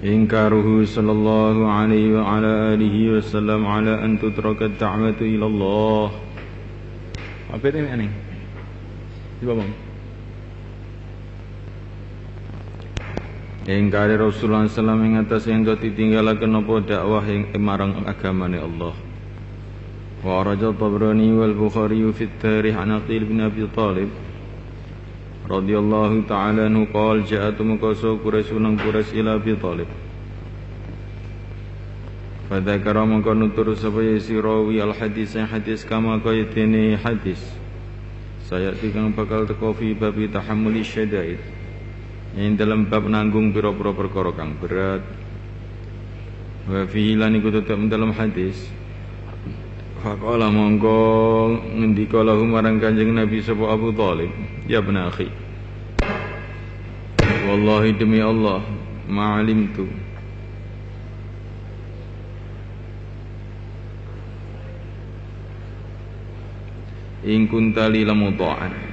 إنكاره صلى الله عليه وعلى آله وسلم على أن تترك الدعوة إلى الله. Apa ini aneh? Coba bang. Ingkari Rasulullah SAW ing atas yang ditinggalaken apa dakwah ing marang agamane Allah. Wa raja Tabrani wal Bukhari fi at-Tarikh an Aqil bin Abi Talib radhiyallahu ta'ala anhu qala ja'at muqasa Quraisyun Quraisy ila Abi Talib. Fadzakara mangka nutur sapa si rawi al hadis yang hadis kama kaya dene hadis. Saya tikang bakal teko fi babi tahammuli syadaid. Yang dalam bab nanggung pira-pira perkara kang berat. Wa fi lan iku tetep dalam hadis. Faqala monggo ngendika lahu marang Kanjeng Nabi sapa Abu Thalib, ya bena akhi. Wallahi demi Allah, ma'alimtu in kunta li lamuta'an.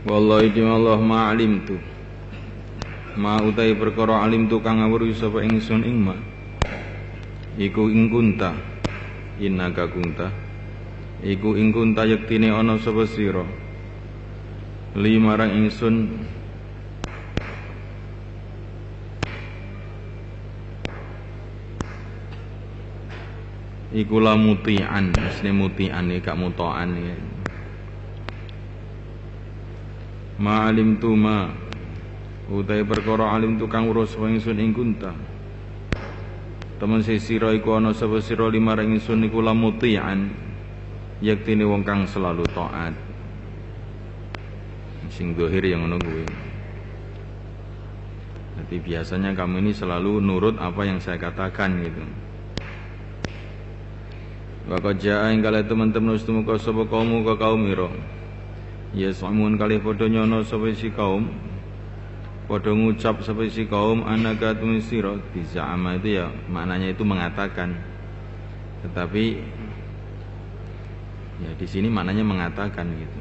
Wallahi demi Allah ma'alimtu ma utai perkara alimtu kang ngawruhi sapa ingsun ing ma iku ing kunta innaka kunta iku ing kunta yektine ana sapa sira li marang ingsun iku lamutian asne mutian gak mutaan ya. Ma'alim tu ma utai perkara alim tu kang urus wa ingsun ing kunta temen sira iku ana sapa sira limarang ingsun iku lamutian yektine wong kang selalu taat sing dohir yang ngono kuwi. Jadi biasanya kamu ini selalu nurut apa yang saya katakan gitu. Wa qad jaa ing kala teman-teman ustumuka sapa kaum ka kaum ira. Ya samun kali padha nyono sapa si kaum padha ngucap sapa si kaum anaka tumisira bizama itu ya maknanya itu mengatakan, tetapi ya di sini maknanya mengatakan gitu.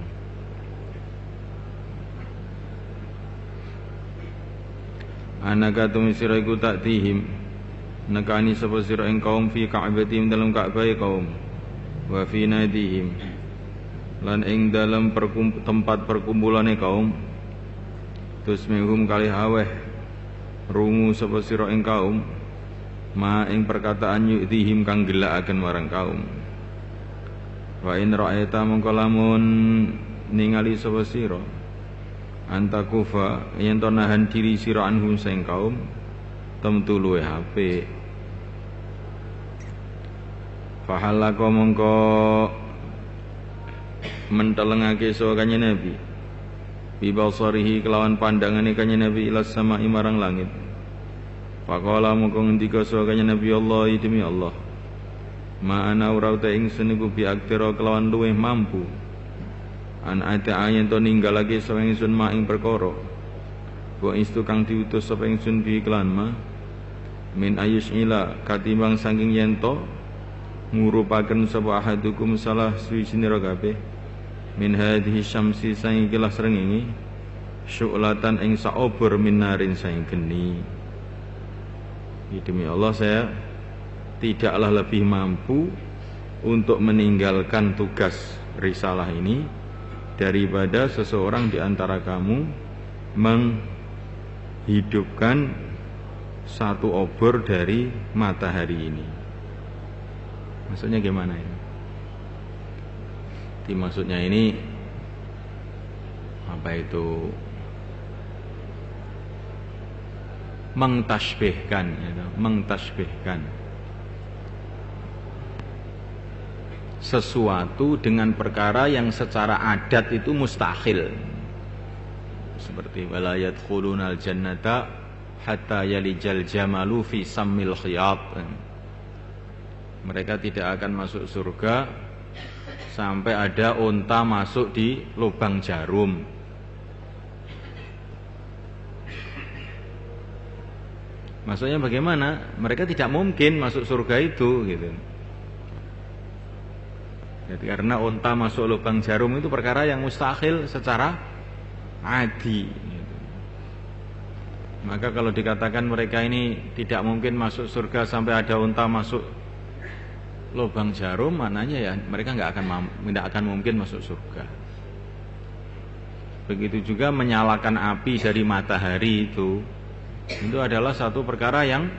Anaka tumisira iku tak tihim nekani sapa sira ing kaum fi ka'batim dalam Ka'bah kaum wa fi nadihim lan ing dalam tempat perkumpulane kaum tusmihum kali haweh rungu sapa sira ing kaum ma ing perkataan yu'dihim kang gelakaken marang kaum wa in ra'aita mongko lamun ningali sapa sira antakufa yen to nahan diri sira anhum sing kaum temtu luwih apik fahalaka mongko mentelengake sawa kanjeng Nabi bi basarihi kelawan pandangane kanjeng Nabi ila sama marang langit. Faqala mongko ngendika sawa kanjeng Nabi Allah demi Allah ma ana ora ta ingsun iku bi aktira kelawan luweh mampu an ata ayen to ninggalake sawa ingsun ma ing perkara wa istu kang diutus sapa ingsun bi iklan ma min ayus ila katimbang saking yen to ngurupaken sapa ahadukum salah suwi sinira kabeh min hadhihi syamsi saing kilas srengenge syu'latan ing saobor minarin saing geni. Demi Allah saya tidaklah lebih mampu untuk meninggalkan tugas risalah ini daripada seseorang di antara kamu menghidupkan satu obor dari matahari ini. Maksudnya gimana ini? Maksudnya ini apa itu mengtasbihkan gitu, mengtasbihkan sesuatu dengan perkara yang secara adat itu mustahil, seperti wala yadkhulunal jannata hatta yalijal jamalu fi sammil khiyat. Mereka tidak akan masuk surga sampai ada unta masuk di lubang jarum. Maksudnya bagaimana? Mereka tidak mungkin masuk surga itu gitu. Jadi karena unta masuk lubang jarum itu perkara yang mustahil secara adi gitu. Maka kalau dikatakan mereka ini tidak mungkin masuk surga sampai ada unta masuk lubang jarum, maknanya ya mereka tidak akan mungkin masuk surga. Begitu juga menyalakan api dari matahari itu adalah satu perkara yang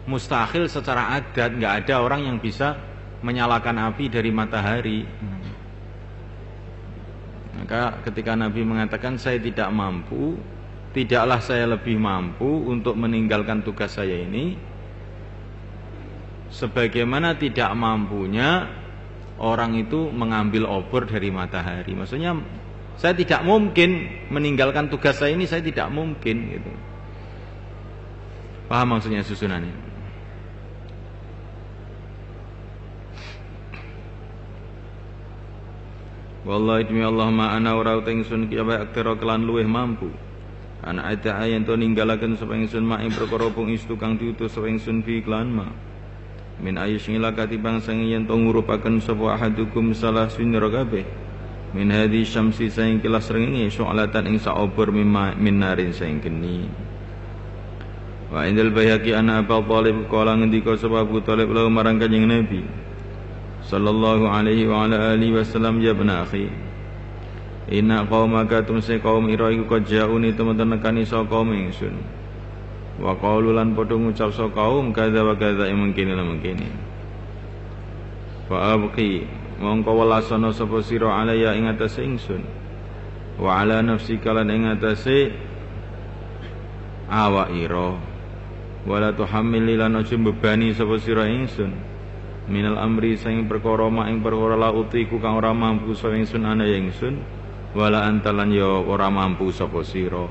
mustahil secara adat. Nggak ada orang yang bisa menyalakan api dari matahari. Maka ketika Nabi mengatakan saya tidak mampu, tidaklah saya lebih mampu untuk meninggalkan tugas saya ini sebagaimana tidak mampunya orang itu mengambil obor dari matahari. Maksudnya saya tidak mungkin meninggalkan tugas saya ini, saya tidak mungkin gitu. Paham maksudnya susunannya? Wallahi demi Allah ma ana ora ingsun kiyawa aktara kelan luweh mampu. Ana ada ayen to ninggalaken sapa ingsun mak ing perkara pung istu kang diutus sapa ingsun fi kelan ma. Min ayus ngilakati bangsa yen to ngurupaken sapa ahadukum salah sunira kabeh. Min hadhi syamsi saing kilas srengenge syu'latan ing saobor min narin saing geni. Wa indal bayhaqi ana Abu Thalib kala ngendika sapa Abu Thalib lalu marang Kanjeng Nabi sallallahu alaihi wa ala alihi wasallam, ya ibn akhi inna qaumaka tumse kaum ira iku kajauni temen-temen nekani saka kaum ingsun wa qaulu lan padha ngucap saka kaum kadza wa kadza mungkin lan mungkin fa abqi mongko welasana sapa sira alaya ing atase ingsun wa ala nafsika lan ing atase awak ira wala tuhammil lan aja bebani sapa sira ingsun minal amri saing perkara mak ing perkara la utiku kang ora mampu sapa ingsun ana ingsun wala antalan ya ora mampu sapa sira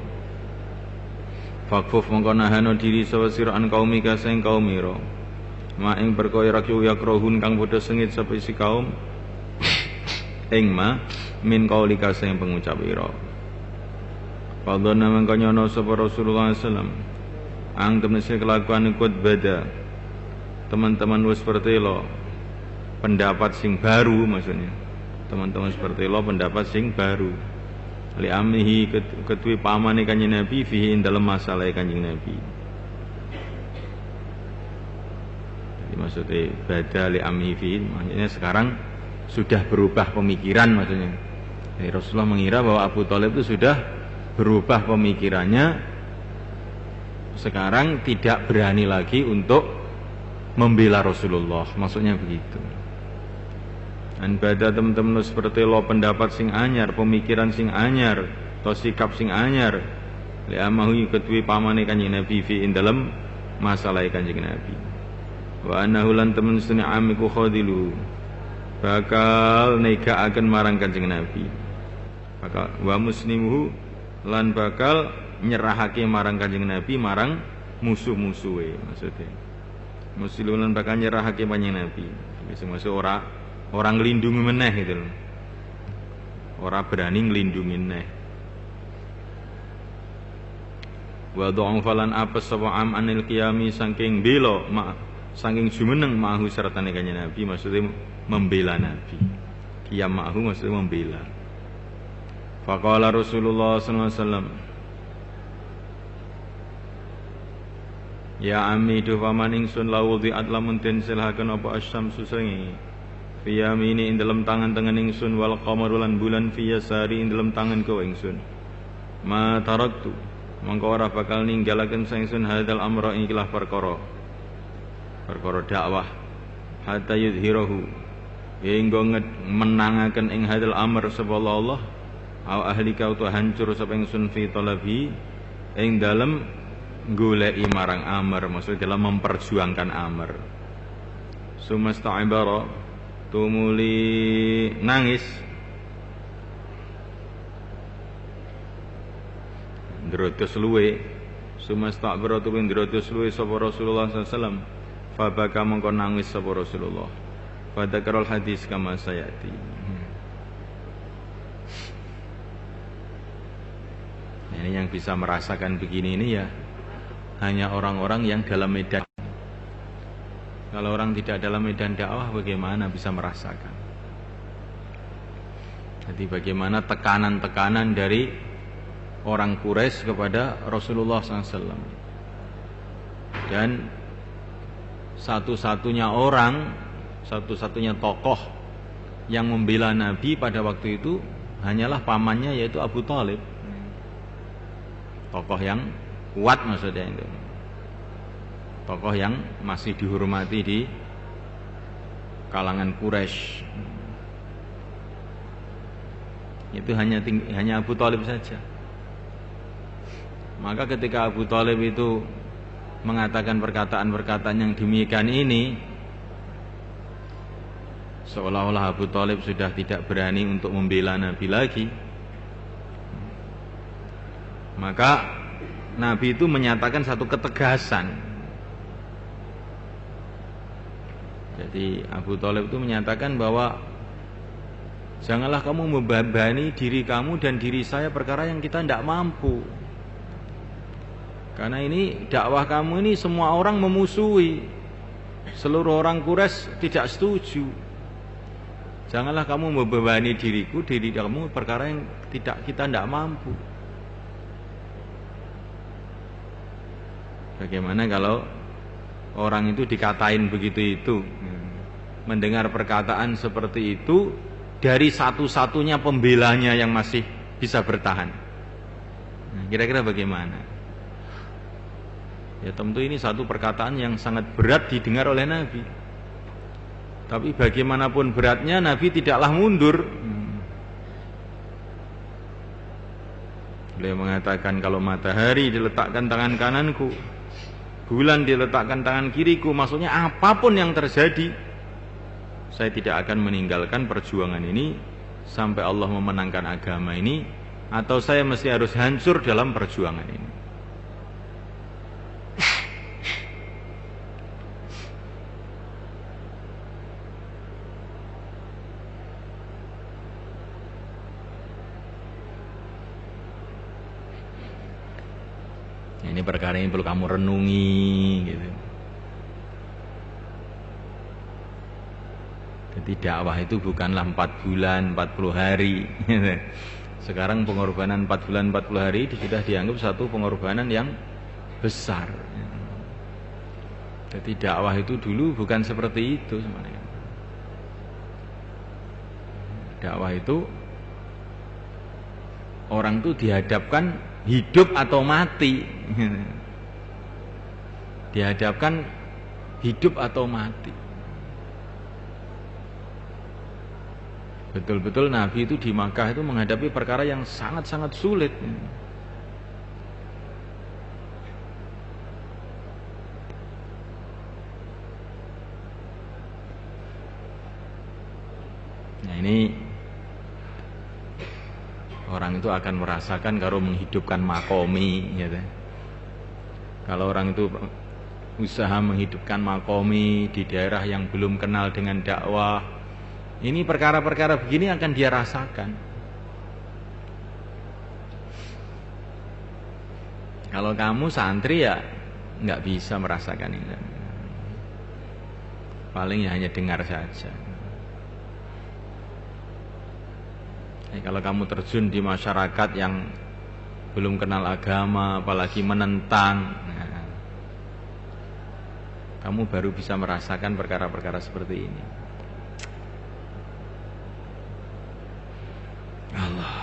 fakfuf mongko nahano diri sapa sira an kaumika saing kaum ira mak ing perkara yakrohun kang padha sengit sapa isi kaum ing ma min kaulika saing pengucap ira padha mangko nyono sapa Rasulullah sallallahu alaihi wasallam ang temese kelakuan ikut beda teman-teman wis pertelo pendapat sing baru, maksudnya teman-teman seperti lo pendapat sing baru li amnihi ketui pamane Kanjeng Nabi fihi dalam masalah Kanjeng Nabi. Jadi maksudnya bada li amnihi fihi maksudnya sekarang sudah berubah pemikiran, maksudnya jadi Rasulullah mengira bahwa Abu Thalib itu sudah berubah pemikirannya, sekarang tidak berani lagi untuk membela Rasulullah, maksudnya begitu. Dan pada teman-teman seperti lo pendapat sing anyar, pemikiran sing anyar, atau sikap sing anyar, li amahu ketui pamane Kanjeng Nabi fi dalam masalah Kanjeng Nabi. Wa annahu lan temen sunni amiku khadilu bakal nega akan marang Kanjeng Nabi. Bakal wa muslimuhu lan bakal nyerahake marang Kanjeng Nabi marang musuh-musuhe, maksudnya muslimun bakal nyerahake Kanjeng Nabi. Maksud orang nglindungi meneh gitu loh. Ora berani nglindungi meneh. Wa dha'afalan apes sapa am anil qiyami saking bela saking jumeneng ma'hu sertane Kanjeng Nabi, maksudnya membela Nabi. Qiyam ma'hu maksudnya membela. Faqala Rasulullah sallallahu alaihi wasallam, ya ammi du paman ingsun lawudhi atlamun den silhaken apa asyamsu sengi fi yamini ing dalam tangan ingsun wal qamaru lan bulan fi yasari ing dalam tangan ko ingsun ma taraktu mangko ora bakal ninggalaken ingsun hadal amra ing ikilah perkara dakwah hatta yudhirahu hingga menangaken ing hadal amr sapa Allah au ahli kau tu hancur sapa ingsun fi talabi ing dalem goleki marang amr, maksudnya dalam memperjuangkan amr. Sumasta'ibara tumuli nangis ndrodos luwe sumasta'ibara tumuli ndrodos luwe sapa Rasulullah sallallahu alaihi wasallam Fabaka mongko nangis sapa Rasulullah. Fadzakarul hadis kama sayati. Ini yang bisa merasakan begini ini ya hanya orang-orang yang dalam medan. Kalau orang tidak dalam medan dakwah bagaimana bisa merasakan? Jadi bagaimana tekanan-tekanan dari orang Quraisy kepada Rasulullah SAW. Dan satu-satunya tokoh yang membela Nabi pada waktu itu hanyalah pamannya, yaitu Abu Thalib. Tokoh yang kuat maksudnya itu. Tokoh yang masih dihormati di kalangan Quraisy. Itu hanya Abu Thalib saja. Maka ketika Abu Thalib itu mengatakan perkataan-perkataan yang demikian ini, seolah-olah Abu Thalib sudah tidak berani untuk membela Nabi lagi. Maka Nabi itu menyatakan satu ketegasan. Jadi Abu Thalib itu menyatakan bahwa janganlah kamu membebani diri kamu dan diri saya perkara yang kita tidak mampu. Karena ini dakwah kamu ini semua orang memusuhi. Seluruh orang Quraisy tidak setuju. Janganlah kamu membebani diri kamu perkara yang kita tidak mampu. Bagaimana kalau orang itu dikatain begitu itu, mendengar perkataan seperti itu dari satu-satunya pembelanya yang masih bisa bertahan. Kira-kira bagaimana? Ya tentu ini satu perkataan yang sangat berat didengar oleh Nabi. Tapi bagaimanapun beratnya, Nabi tidaklah mundur. Beliau mengatakan, kalau matahari diletakkan tangan kananku, bulan diletakkan tangan kiriku, maksudnya apapun yang terjadi, saya tidak akan meninggalkan perjuangan ini sampai Allah memenangkan agama ini, atau saya mesti harus hancur dalam perjuangan ini. Ini perkara ini perlu kamu renungi gitu. Jadi dakwah itu bukanlah 4 bulan 40 hari. Sekarang pengorbanan 4 bulan 40 hari sudah dianggap satu pengorbanan yang besar. Jadi dakwah itu dulu bukan seperti itu sebenarnya. Dakwah itu orang itu dihadapkan hidup atau mati. Dihadapkan hidup atau mati. Betul-betul Nabi itu di Makkah itu menghadapi perkara yang sangat-sangat sulit. Nah ini orang itu akan merasakan kalau menghidupkan makomi gitu. Kalau orang itu usaha menghidupkan makomi di daerah yang belum kenal dengan dakwah, ini perkara-perkara begini akan dia rasakan. Kalau kamu santri ya nggak bisa merasakan ini. Paling ya hanya dengar saja. Kalau kamu terjun di masyarakat yang belum kenal agama, apalagi menentang, kamu baru bisa merasakan perkara-perkara seperti ini. Allah.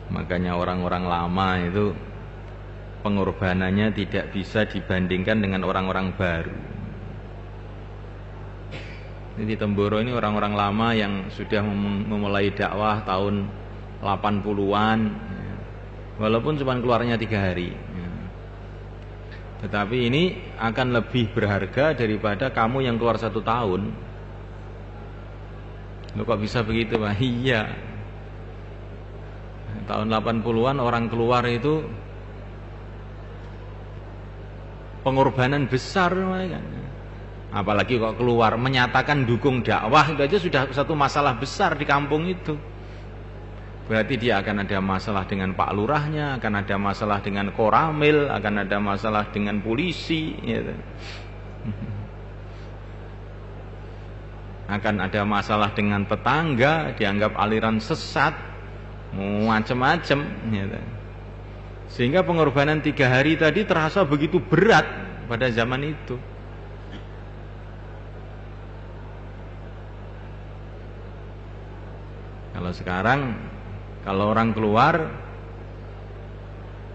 Makanya orang-orang lama itu pengorbanannya tidak bisa dibandingkan dengan orang-orang baru. Di Temboro ini orang-orang lama yang sudah memulai dakwah tahun 80-an, walaupun cuma keluarnya 3 hari, tetapi ini akan lebih berharga daripada kamu yang keluar 1 tahun. Loh kok bisa begitu Pak? Iya. tahun 80-an orang keluar itu pengorbanan besar kan. Apalagi kok keluar menyatakan dukung dakwah, itu aja sudah satu masalah besar di kampung itu. Berarti dia akan ada masalah dengan Pak Lurahnya, akan ada masalah dengan Koramil, akan ada masalah dengan polisi gitu. Akan ada masalah dengan tetangga, dianggap aliran sesat, macam-macam gitu. Sehingga pengorbanan 3 hari tadi terasa begitu berat pada zaman itu. Kalau sekarang, kalau orang keluar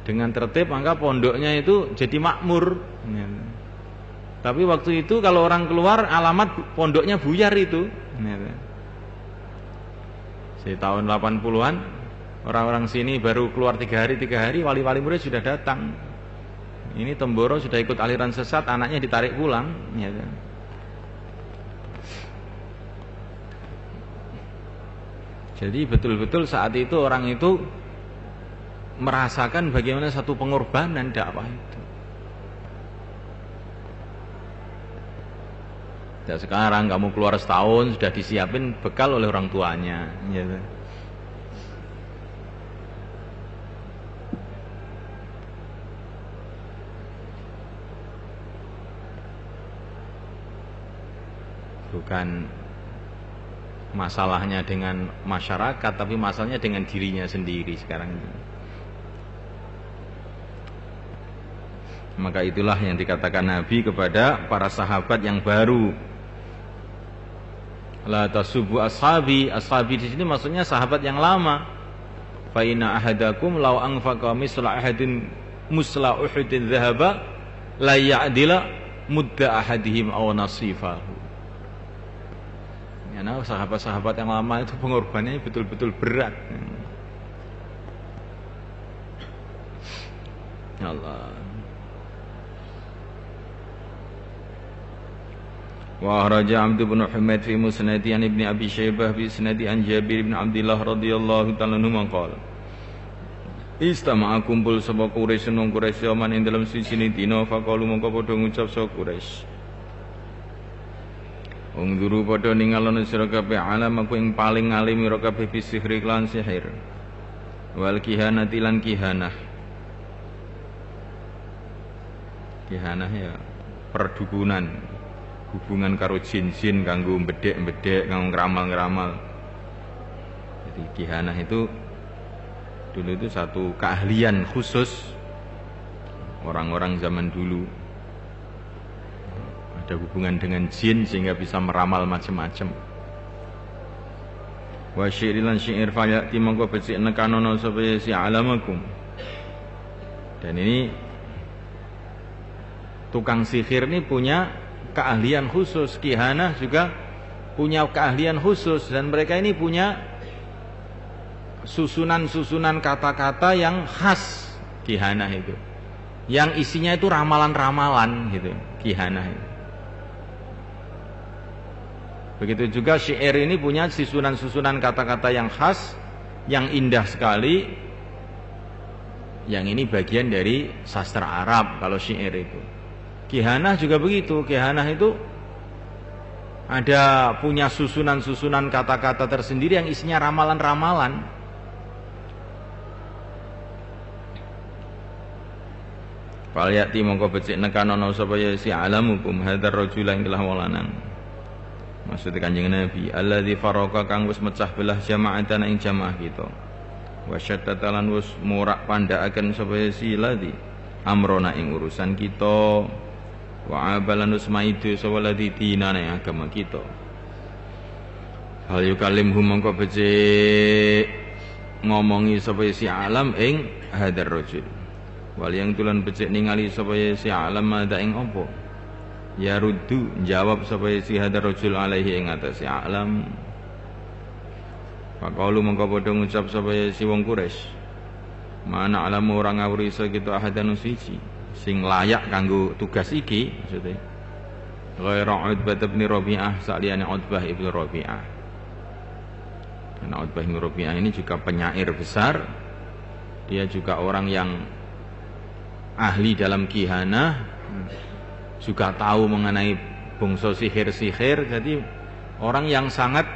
dengan tertib, maka pondoknya itu jadi makmur. Tapi waktu itu kalau orang keluar, alamat pondoknya buyar itu. Di tahun 80-an, orang-orang sini baru keluar 3 hari, wali-wali murid sudah datang. Ini Temboro sudah ikut aliran sesat, anaknya ditarik pulang. Jadi betul-betul saat itu orang itu merasakan bagaimana satu pengorbanan dakwah itu. Dan sekarang kamu keluar setahun sudah disiapin bekal oleh orang tuanya. Gitu. Bukan masalahnya dengan masyarakat, tapi masalahnya dengan dirinya sendiri sekarang ini. Maka itulah yang dikatakan Nabi kepada para sahabat yang baru. La tasubbu ashabi. Ashabi di sini maksudnya sahabat yang lama. Fa inna ahadakum law anfaqa misla ahadin musla uhudin dhahaba la ya'dila mudda ahadihim aw nasifahu. Ya, nah, sahabat-sahabat yang lama itu pengorbanannya betul-betul berat. Ya Allah. Wa raja Abdul bin Humaid fi musnadi an Ibnu Abi Syaibah bi isnadi an Jabir bin Abdullah radhiyallahu ta'ala anhu maqala. Istama'a kumpul sapa Quraisy nang Quraisy zaman ing dalam siji dina faqalu mongko padha ngucap sapa Quraisy. Ungduru padha ningalana sira kabeh alam aku ing paling alim ira kabeh bisihri lan sihir. Wal kihanati lan kihanah. Kihanah ya perdukunan, hubungan karo jin-jin kanggo mbedhek-mbedhek, kanggo ngeramal-ngeramal. Jadi kihanah itu dulu itu satu keahlian khusus orang-orang zaman dulu. Ada hubungan dengan jin sehingga bisa meramal macam-macam. Wa syi'ilan syi'ir fayati mongko becik nekanono sapa si alamakum. Dan ini tukang sihir ini punya keahlian khusus, kihanah juga punya keahlian khusus, dan mereka ini punya susunan-susunan kata-kata yang khas kihanah itu. Yang isinya itu ramalan-ramalan gitu, kihanah itu. Begitu juga syair ini punya susunan-susunan kata-kata yang khas, yang indah sekali. Yang ini bagian dari sastra Arab kalau syair itu. Kihanah juga begitu. Kihanah itu ada punya susunan-susunan kata-kata tersendiri yang isinya ramalan-ramalan. Falyati mongko becik nekanono sapa ya si alamukum hadzal rajul ing telah walanang. Maksud Kanjeng Nabi, alladzi faraka kang wis mecah belah jama'atan ing jamaah kita. Wa syattatalan wis murak pandhakaken sapa si ladzi amrona ing urusan kita. Wa abalan wis maidu sapa ladzi dinane agama kita. Hal yukalimhum mongko becik ngomongi sapa si alam ing hadzal rajul. Wal yang tulan becik ningali sapa si alam ada ing apa? Ya ruddu jawab sapa si hadar rajul alaihi ing atase alam. Faqalu mongko padha ngucap sapa si wong Quraisy. Mana alamu orang ngawuri kita ahadan siji sing layak kanggo tugas iki maksudnya. Ghairu Utbah bin Rabi'ah saliyane Utbah ibnu Rabi'ah. Karena Utbah bin Rabi'ah ini juga penyair besar dia juga orang yang ahli dalam kihana, juga tahu mengenai bangsa sihir-sihir, jadi orang yang sangat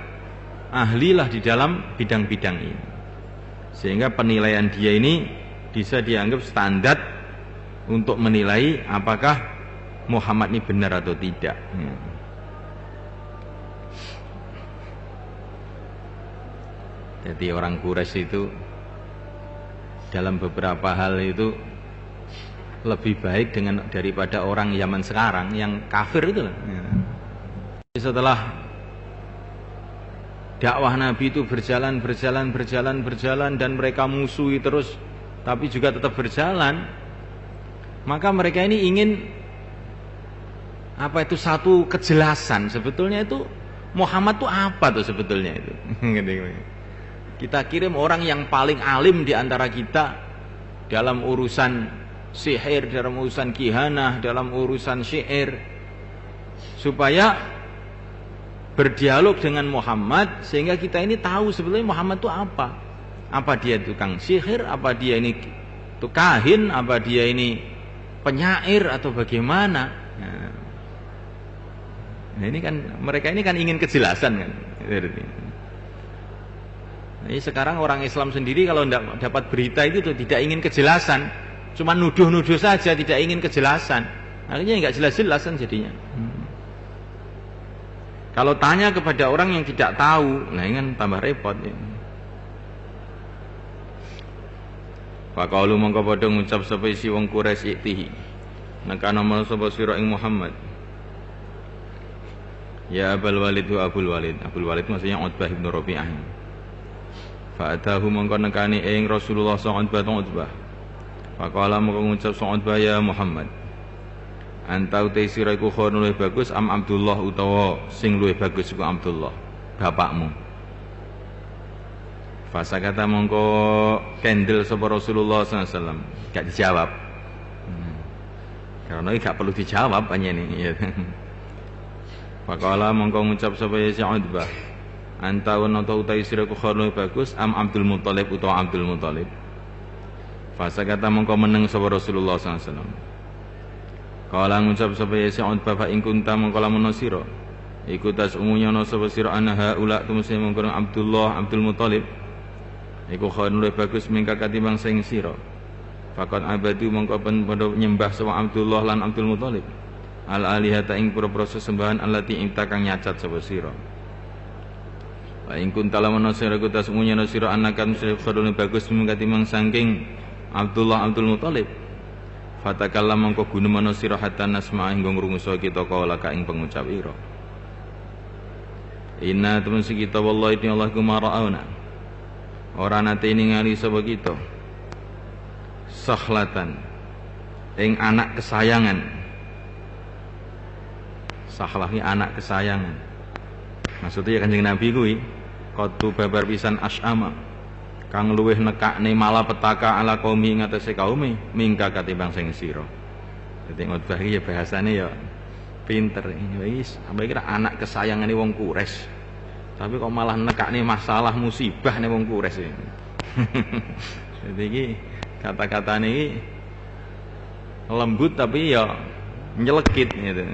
ahli lah di dalam bidang-bidang ini, sehingga penilaian dia ini bisa dianggap standar untuk menilai apakah Muhammad ini benar atau tidak. Jadi orang Quraisy itu dalam beberapa hal itu lebih baik daripada orang zaman sekarang yang kafir itu. Setelah dakwah Nabi itu berjalan dan mereka musuhi terus, tapi juga tetap berjalan, maka mereka ini ingin apa itu satu kejelasan, sebetulnya itu Muhammad itu apa tuh sebetulnya itu. Kita kirim orang yang paling alim di antara kita dalam urusan sihir, dalam urusan kihanah, dalam urusan syair, supaya berdialog dengan Muhammad, sehingga kita ini tahu sebetulnya Muhammad itu apa. Apa dia tukang sihir, apa dia ini kahin, apa dia ini penyair atau bagaimana. Nah ini kan mereka ini kan ingin kejelasan kan. Jadi sekarang orang Islam sendiri kalau tidak dapat berita itu tuh tidak ingin kejelasan, cuma nuduh-nuduh saja, tidak ingin kejelasan. Akhirnya nggak jelas-jelasan jadinya. Kalau tanya kepada orang yang tidak tahu, nah ini kan tambah repot. Ya. Faqalu mongko padha ngucap sapa isi wong Quraisy iktihi. Nekana mal sapa sira ing Muhammad. Ya Abul Walid wa Abul Walid. Abul Walid maksudnya Utbah bin Rabi'ah. Fa'atahu mongko nekani ing Rasulullah sallallahu alaihi wasallam. Faqala mongko ngucap Utbah ya Muhammad. Anta utai sira iku khairun luwih bagus am Abdullah utawa sing luwih bagus iku Abdullah bapakmu. Fasa kata mongko kendel sapa Rasulullah sallallahu alaihi wasallam, gak dijawab. Karena ini gak perlu dijawab panjenengan ini. Faqala mongko ngucap sapa ya Utbah, anta wa utai sira iku khairun luwih bagus am Abdul Muthalib utawa Abdul Muthalib. Fasa kata mongko meneng sapa Rasulullah sallallahu alaihi wasallam. Kala ngucap sapa ya Utbah fa ing kunta mongko lamun sira iku tas umunya ana sapa sira ana haula tumuse mongko Abdullah Abdul Muthalib iku khairun luwih bagus mingka katimbang sing sira. Faqat abadu mongko padha nyembah sapa Abdullah lan Abdul Muthalib al alihata ing pira-pira sesembahan allati inta kang nyacat sapa sira. Wa ing kunta lamun sira iku tas umunya ana sira anakan khairun luwih bagus mingka katimbang saking Abdullah Abdul Muthalib. Fatakallam mongko gunemono sira hatta nasma ing ngrungso kita kala ka ing pengucap ira. Inna temen kita wallahi inna Allah kumarauna. Ora nate ningali sapa kita. Sahlatan ing anak kesayangan. Sahlah iki anak kesayangan. Maksudnya Kanjeng Nabi kuwi qatu babar pisan asyama. Kang luweh nekakne malapetaka ala qaumi ing atase kaume mingka katimbang sing sira. Dadi Utbah iki ya bahasane ya pinter. Wis sampe kira anak kesayangane wong Quraisy. Tapi kok malah nekakne masalah musibah ning wong Quraisy. Dadi iki kata-katane iki lembut tapi ya nyelekit gitu.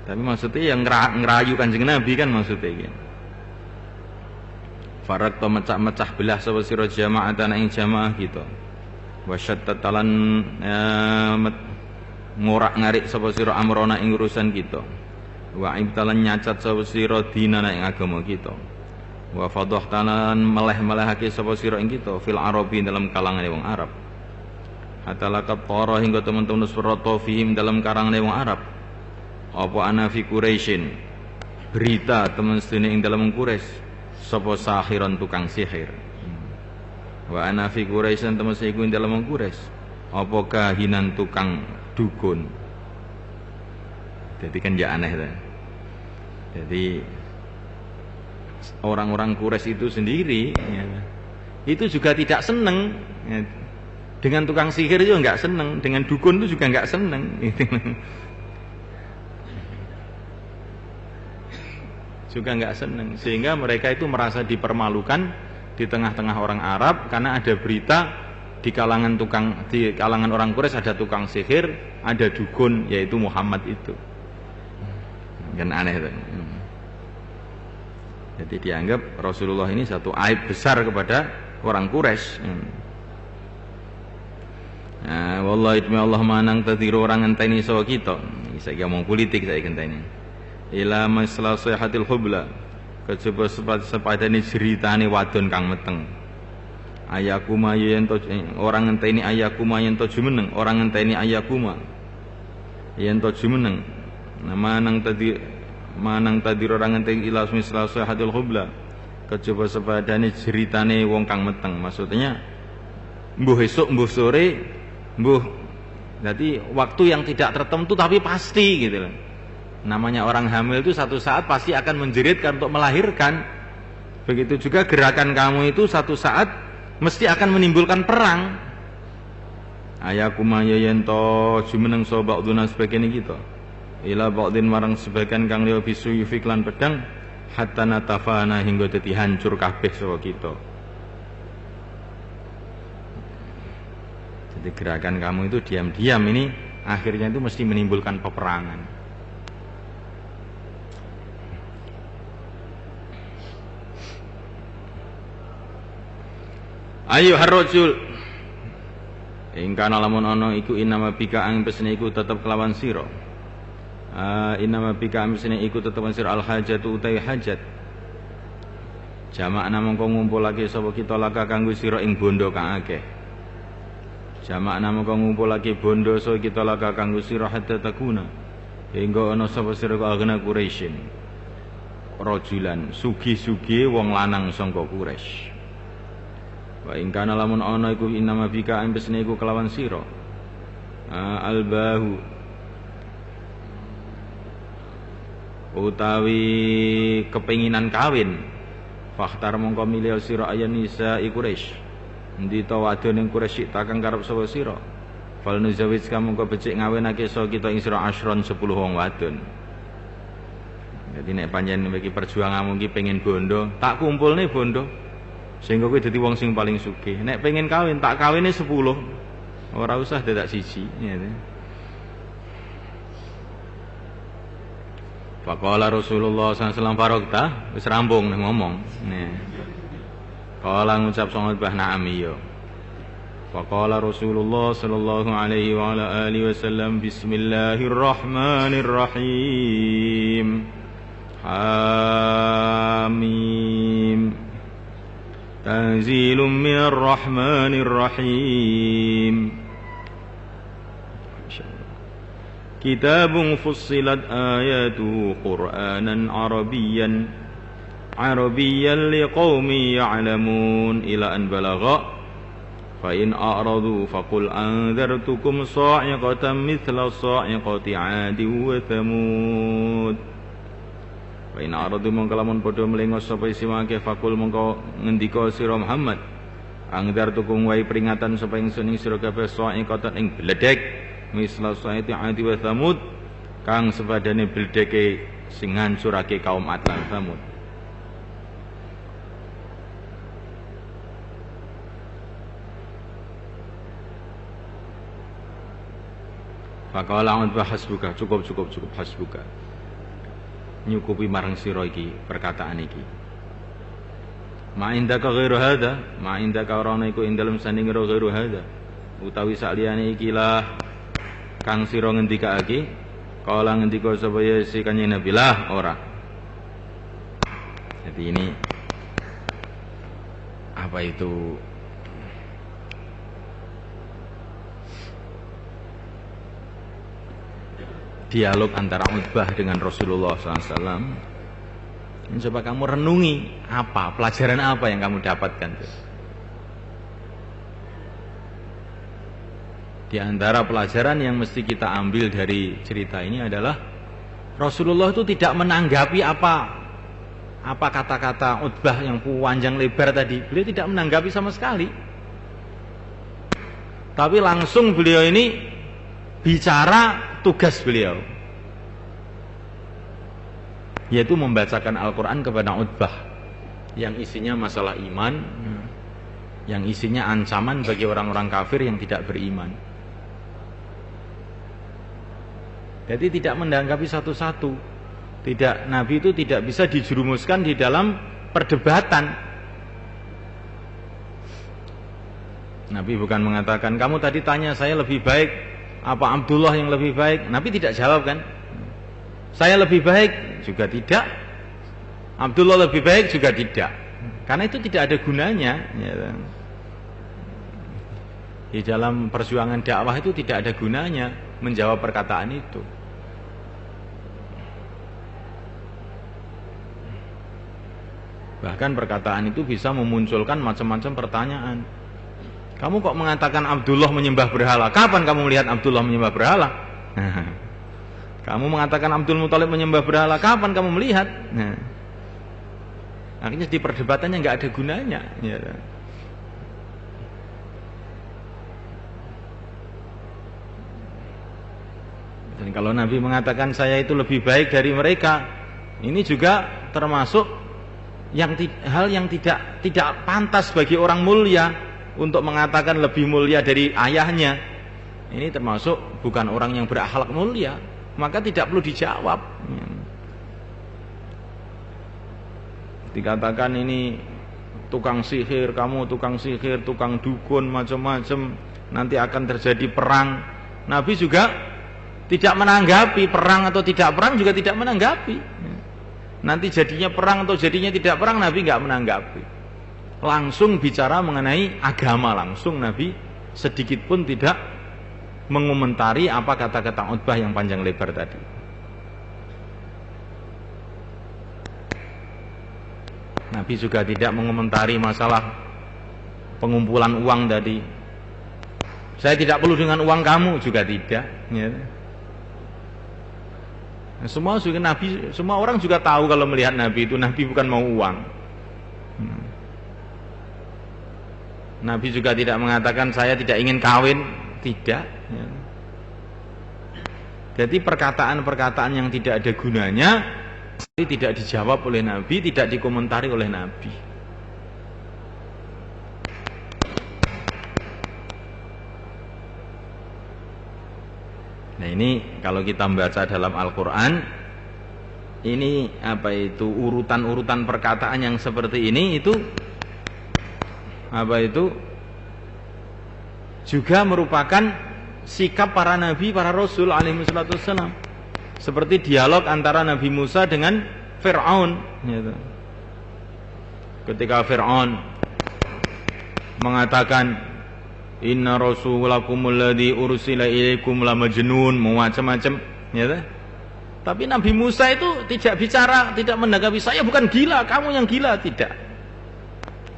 Tapi maksudnya yang ngerayu Kanjeng Nabi kan maksudnya iki. Farak to mecah-mecah belah sapa sira jama'atan ing jamaah kita. Wasyattatalan ngorak-ngarik sapa sira amrona ing urusan kita. Wa ibtalan nyacat sapa sira dinana ing agama kita. Wa fadhahtalan meleh-melehake sapa sira ing kita fil arabi dalam kalangan wong Arab. Hatta laqad tara hingga teman-teman surata fihim dalam karangan wong Arab. Apa ana fi Quraisyin berita teman sedene ing dalam Quraisy sapa sahiran tukang sihir. Wa ana fi Quraisyin temes iku ing dalem Quraisy apa kahinan tukang dukun. Jadi kan ya aneh ta. Jadi orang-orang Quraisy itu sendiri ya, itu juga tidak seneng ya. Dengan tukang sihir juga enggak seneng, dengan dukun itu juga enggak seneng gitu. Juga enggak senang, sehingga mereka itu merasa dipermalukan di tengah-tengah orang Arab karena ada berita di kalangan orang Quraisy ada tukang sihir, ada dukun, yaitu Muhammad itu. Kan aneh itu. Jadi dianggap Rasulullah ini satu aib besar kepada orang Quraisy. Nah, wallahi demi Allah manang tadiru orang ngenteni sawa kita. Saiki ngomong politik saiki ngenteni. Ila masla sayhatil hubla. Kejaba sepadane jeritane wadon kang meteng. Ayakuma yen to orang ngenteni ayakuma yen to jumeneng, orang ngenteni ayakuma yen to jumeneng. Manang tadi orang ngenteni ila masla sayhatil hubla. Kejaba sepadane jeritane wong kang meteng. Maksudnya mbuh esuk mbuh sore mbuh, jadi waktu yang tidak tertentu tapi pasti gitu loh. Namanya orang hamil itu satu saat pasti akan menjeritkan untuk melahirkan. Begitu juga gerakan kamu itu satu saat mesti akan menimbulkan perang. Ayakuma yayento jumeneng so ba'duna sebagian kita. Ila ba'din marang sebagian kang liya bisu yufiklan pedang hatta natafana hingga dadi hancur kabeh sapa kita. Jadi gerakan kamu itu diam-diam ini akhirnya itu mesti menimbulkan peperangan. Ayo harrojul ingkana lamun ana iku inama bika ang pesene iku tetep kelawan sira. Inama bika ang pesene iku tetep sira al hajatu utai hajat. Jamakna mongko ngumpulake sapa kita laka kanggo sira ing bondo kang akeh. Jamak nama kau ngumpulake bondo so kita laka kanggo sira hatta takuna hingga ana sapa sira agna Quraisyin rajulan sugi-sugi wong lanang sangka Quraisy. Wa ing kana lamun ana iku inama bika ambesne iku kelawan sira albahu utawi kepenginan kawin fakhtar mongko milih sira ayan nisa Quraisy. Endi ta wadon ing Quraisy takang karep sapa sira? Fal nuzawij kamu kok becik ngawinake so kita ing sira asron 10 wong wadon. Jadi nek panjenengan iki perjuanganmu iki pengen bondo, tak kumpulne bondo. Sehingga kowe dadi wong sing paling sugih. Nek pengen kawin, tak kawine 10. Ora usah dadak siji, ngene. Faqala Rasulullah sallallahu alaihi wasallam faragta, wis rampung ngomong. Nih. Kala ngucap sangat bah na'am iya. Faqala Rasulullah sallallahu alaihi wa ala alihi wasallam bismillahirrahmanirrahim. Hamim. Tanzilun minir rahmanir rahim. Kitabun fussilat ayatuhu Qur'anan Arabiyyan liqaumi ya'lamun ila an balagha fa in a'radu faqul anzartukum sa'iqatan mithla sa'iqati 'adi wa thamud wa in a'radu mongko lamun padha mlengos sapa isiwake faqul mongko ngendika sira Muhammad anzartukum wa peringatan sapa ingsun ing sira kabeh sa'iqatan ing bledek mithla sa'iqati 'adi wa thamud kang sepadane bledeke sing ngancurake kaum Ad lan Tsamud. Faqala Utbah hasbuka, cukup hasbuka. Nyukupi marang sira iki perkataan iki. Ma indaka ghairu hadza, ma indaka ora iku ing dalem sanding ghairu hadza. Utawi sakliyane ikilah kang sira ngendikake, kala ngendika sapa ya si Kanjeng Nabi lah ora. Jadi ini apa itu dialog antara Utbah dengan Rasulullah SAW. Coba kamu renungi apa, pelajaran apa yang kamu dapatkan. Di antara pelajaran yang mesti kita ambil dari cerita ini adalah Rasulullah itu tidak menanggapi apa kata-kata Utbah yang panjang lebar tadi. Beliau tidak menanggapi sama sekali. Tapi langsung beliau ini bicara tugas beliau, yaitu membacakan Al-Quran kepada Utbah yang isinya masalah iman, yang isinya ancaman bagi orang-orang kafir yang tidak beriman. Jadi tidak menanggapi satu-satu. Tidak, Nabi itu tidak bisa dijerumuskan di dalam perdebatan. Nabi bukan mengatakan, kamu tadi tanya saya lebih baik apa Abdullah yang lebih baik. Nabi tidak jawab kan. Saya lebih baik juga tidak, Abdullah lebih baik juga tidak. Karena itu tidak ada gunanya ya. Di dalam perjuangan dakwah itu tidak ada gunanya menjawab perkataan itu. Bahkan perkataan itu bisa memunculkan macam-macam pertanyaan. Kamu kok mengatakan Abdullah menyembah berhala? Kapan kamu melihat Abdullah menyembah berhala? Kamu mengatakan Abdul Muthalib menyembah berhala, kapan kamu melihat? Akhirnya di perdebatannya nggak ada gunanya ya. Dan kalau Nabi mengatakan saya itu lebih baik dari mereka, ini juga termasuk hal yang tidak pantas bagi orang mulia untuk mengatakan lebih mulia dari ayahnya. Ini termasuk bukan orang yang berakhlak mulia, maka tidak perlu dijawab. Dikatakan ini tukang sihir, kamu tukang sihir, tukang dukun, macam-macam, nanti akan terjadi perang. Nabi juga tidak menanggapi perang atau tidak perang, juga tidak menanggapi. Nanti jadinya perang atau jadinya tidak perang, Nabi nggak menanggapi. Langsung bicara mengenai agama langsung. Nabi sedikit pun tidak mengomentari apa kata-kata Utbah yang panjang lebar tadi. Nabi juga tidak mengomentari masalah pengumpulan uang tadi. Saya tidak perlu dengan uang kamu, juga tidak ya. Semua orang juga tahu kalau melihat Nabi itu, Nabi bukan mau uang. Nabi juga tidak mengatakan saya tidak ingin kawin, tidak. Jadi perkataan-perkataan yang tidak ada gunanya tidak dijawab oleh Nabi, tidak dikomentari oleh Nabi. Nah ini kalau kita membaca dalam Al-Quran, ini apa itu urutan-urutan perkataan yang seperti ini itu apa itu juga merupakan sikap para nabi, para rasul alaihi wassalatu wassalam. Seperti dialog antara Nabi Musa dengan Fir'aun gitu. Ketika Fir'aun mengatakan inna rasulakumul ladzi ursila ilaikum la majnun, macam-macam ya. Tapi Nabi Musa itu tidak bicara, tidak menanggapi saya bukan gila, kamu yang gila, tidak.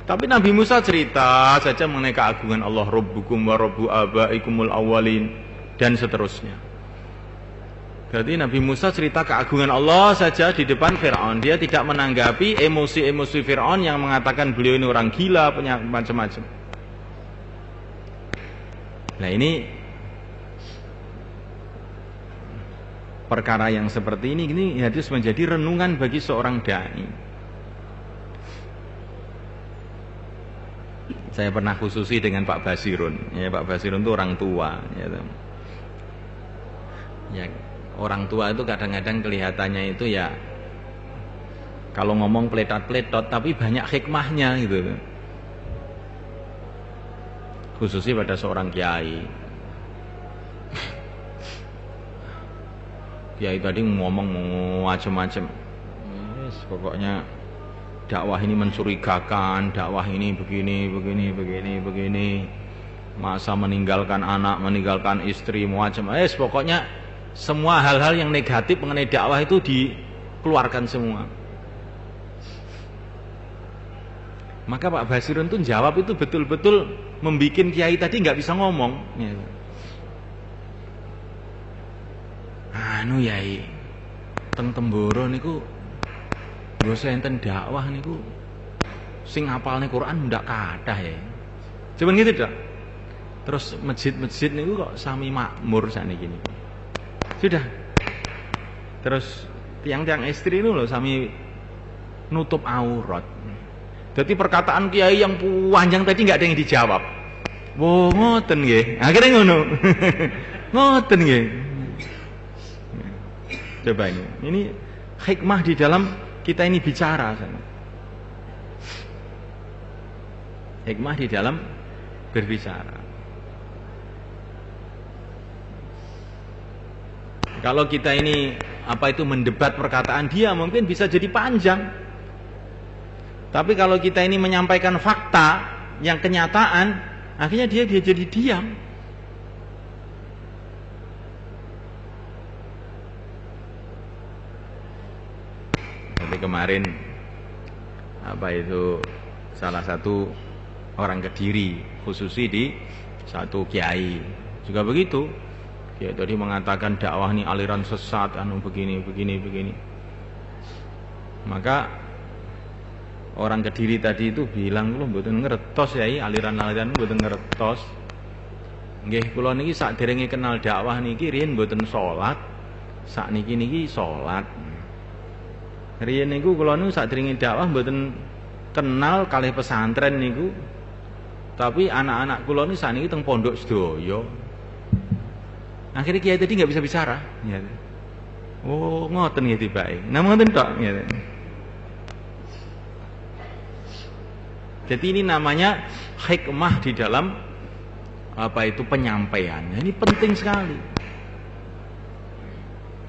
Tapi Nabi Musa cerita saja mengenai keagungan Allah, Rabbukum wa rabbu abaikumul awwalin, dan seterusnya. Berarti Nabi Musa cerita keagungan Allah saja di depan Fir'aun. Dia tidak menanggapi emosi-emosi Fir'aun yang mengatakan beliau ini orang gila, macam-macam. Nah ini perkara yang seperti ini harus menjadi renungan bagi seorang dai. Saya pernah khususi dengan Pak Basirun. Ya, Pak Basirun itu orang tua. Ya, orang tua itu kadang-kadang kelihatannya itu ya kalau ngomong peletot-peletot, tapi banyak hikmahnya gitu. Khususnya pada seorang kiai. Kiai tadi ngomong macam-macam. Yes, pokoknya dakwah ini mencurigakan, dakwah ini begini. Masa meninggalkan anak, meninggalkan istri, macam. Yes, pokoknya semua hal-hal yang negatif mengenai dakwah itu dikeluarkan semua. Maka Pak Basirun itu jawab itu betul-betul membikin kiai tadi nggak bisa ngomong. Anu yai, teng Temboro niku dosa enten dakwah niku sing hafalne Quran ndak kathah ya. Cuman gitu dah. Terus masjid-masjid niku kok sami makmur sakniki niku. Sudah. Terus tiang-tiang istri itu loh sami nutup aurat. Jadi perkataan kiai yang panjang tadi nggak ada yang dijawab. Wo ngoten nggih. Akhirnya ngono. Ngoten nggih. Coba ini. Ini hikmah di dalam kita ini bicara. Hikmah di dalam berbicara. Kalau kita ini mendebat perkataan dia mungkin bisa jadi panjang. Tapi kalau kita ini menyampaikan fakta yang kenyataan, akhirnya dia jadi diam. Jadi kemarin salah satu orang Kediri, khususi di satu kiai juga begitu. Dia tadi mengatakan dakwah ini aliran sesat, begini. Maka orang Kediri tadi itu bilang, "Kula mboten ngertos yai, aliran-aliran mboten ngertos. Nggih, kula niki sakderenge kenal dakwah niki riyen mboten salat, sakniki salat. Riyen niku kula niku sakderenge dakwah mboten kenal kalih pesantren niku. Tapi anak-anak kula niku sakniki teng pondok sedaya." Akhirnya kiai tadi nggak bisa bicara. Ya. Oh, ngoten ya tibake. Nah, ngoten tok. Ya. Jadi ini namanya hikmah di dalam penyampaian. Ini penting sekali.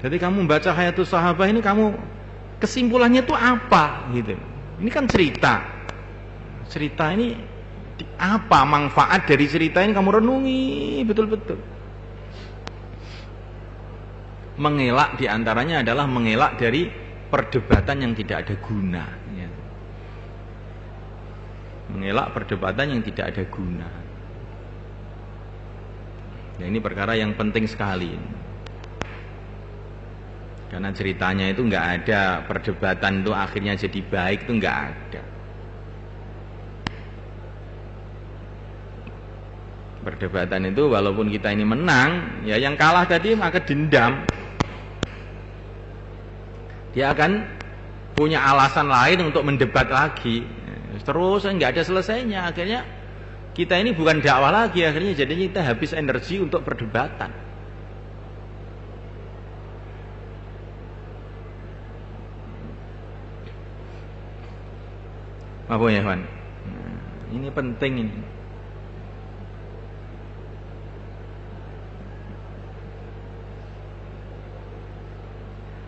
Jadi kamu membaca Hayatus Sahabah ini kamu kesimpulannya itu apa gitu. Ini kan cerita. Cerita ini apa manfaat dari cerita ini kamu renungi betul-betul. Mengelak diantaranya adalah mengelak dari perdebatan yang tidak ada guna. Ya. Mengelak perdebatan yang tidak ada guna. Ya, ini perkara yang penting sekali. Karena ceritanya itu nggak ada perdebatan itu akhirnya jadi baik, itu nggak ada. Perdebatan itu walaupun kita ini menang, ya yang kalah tadi maka dendam. Dia akan punya alasan lain untuk mendebat lagi. Terus nggak ada selesainya. Akhirnya kita ini bukan dakwah lagi. Akhirnya jadinya kita habis energi untuk perdebatan. Apa ya, Wan? Ini penting ini.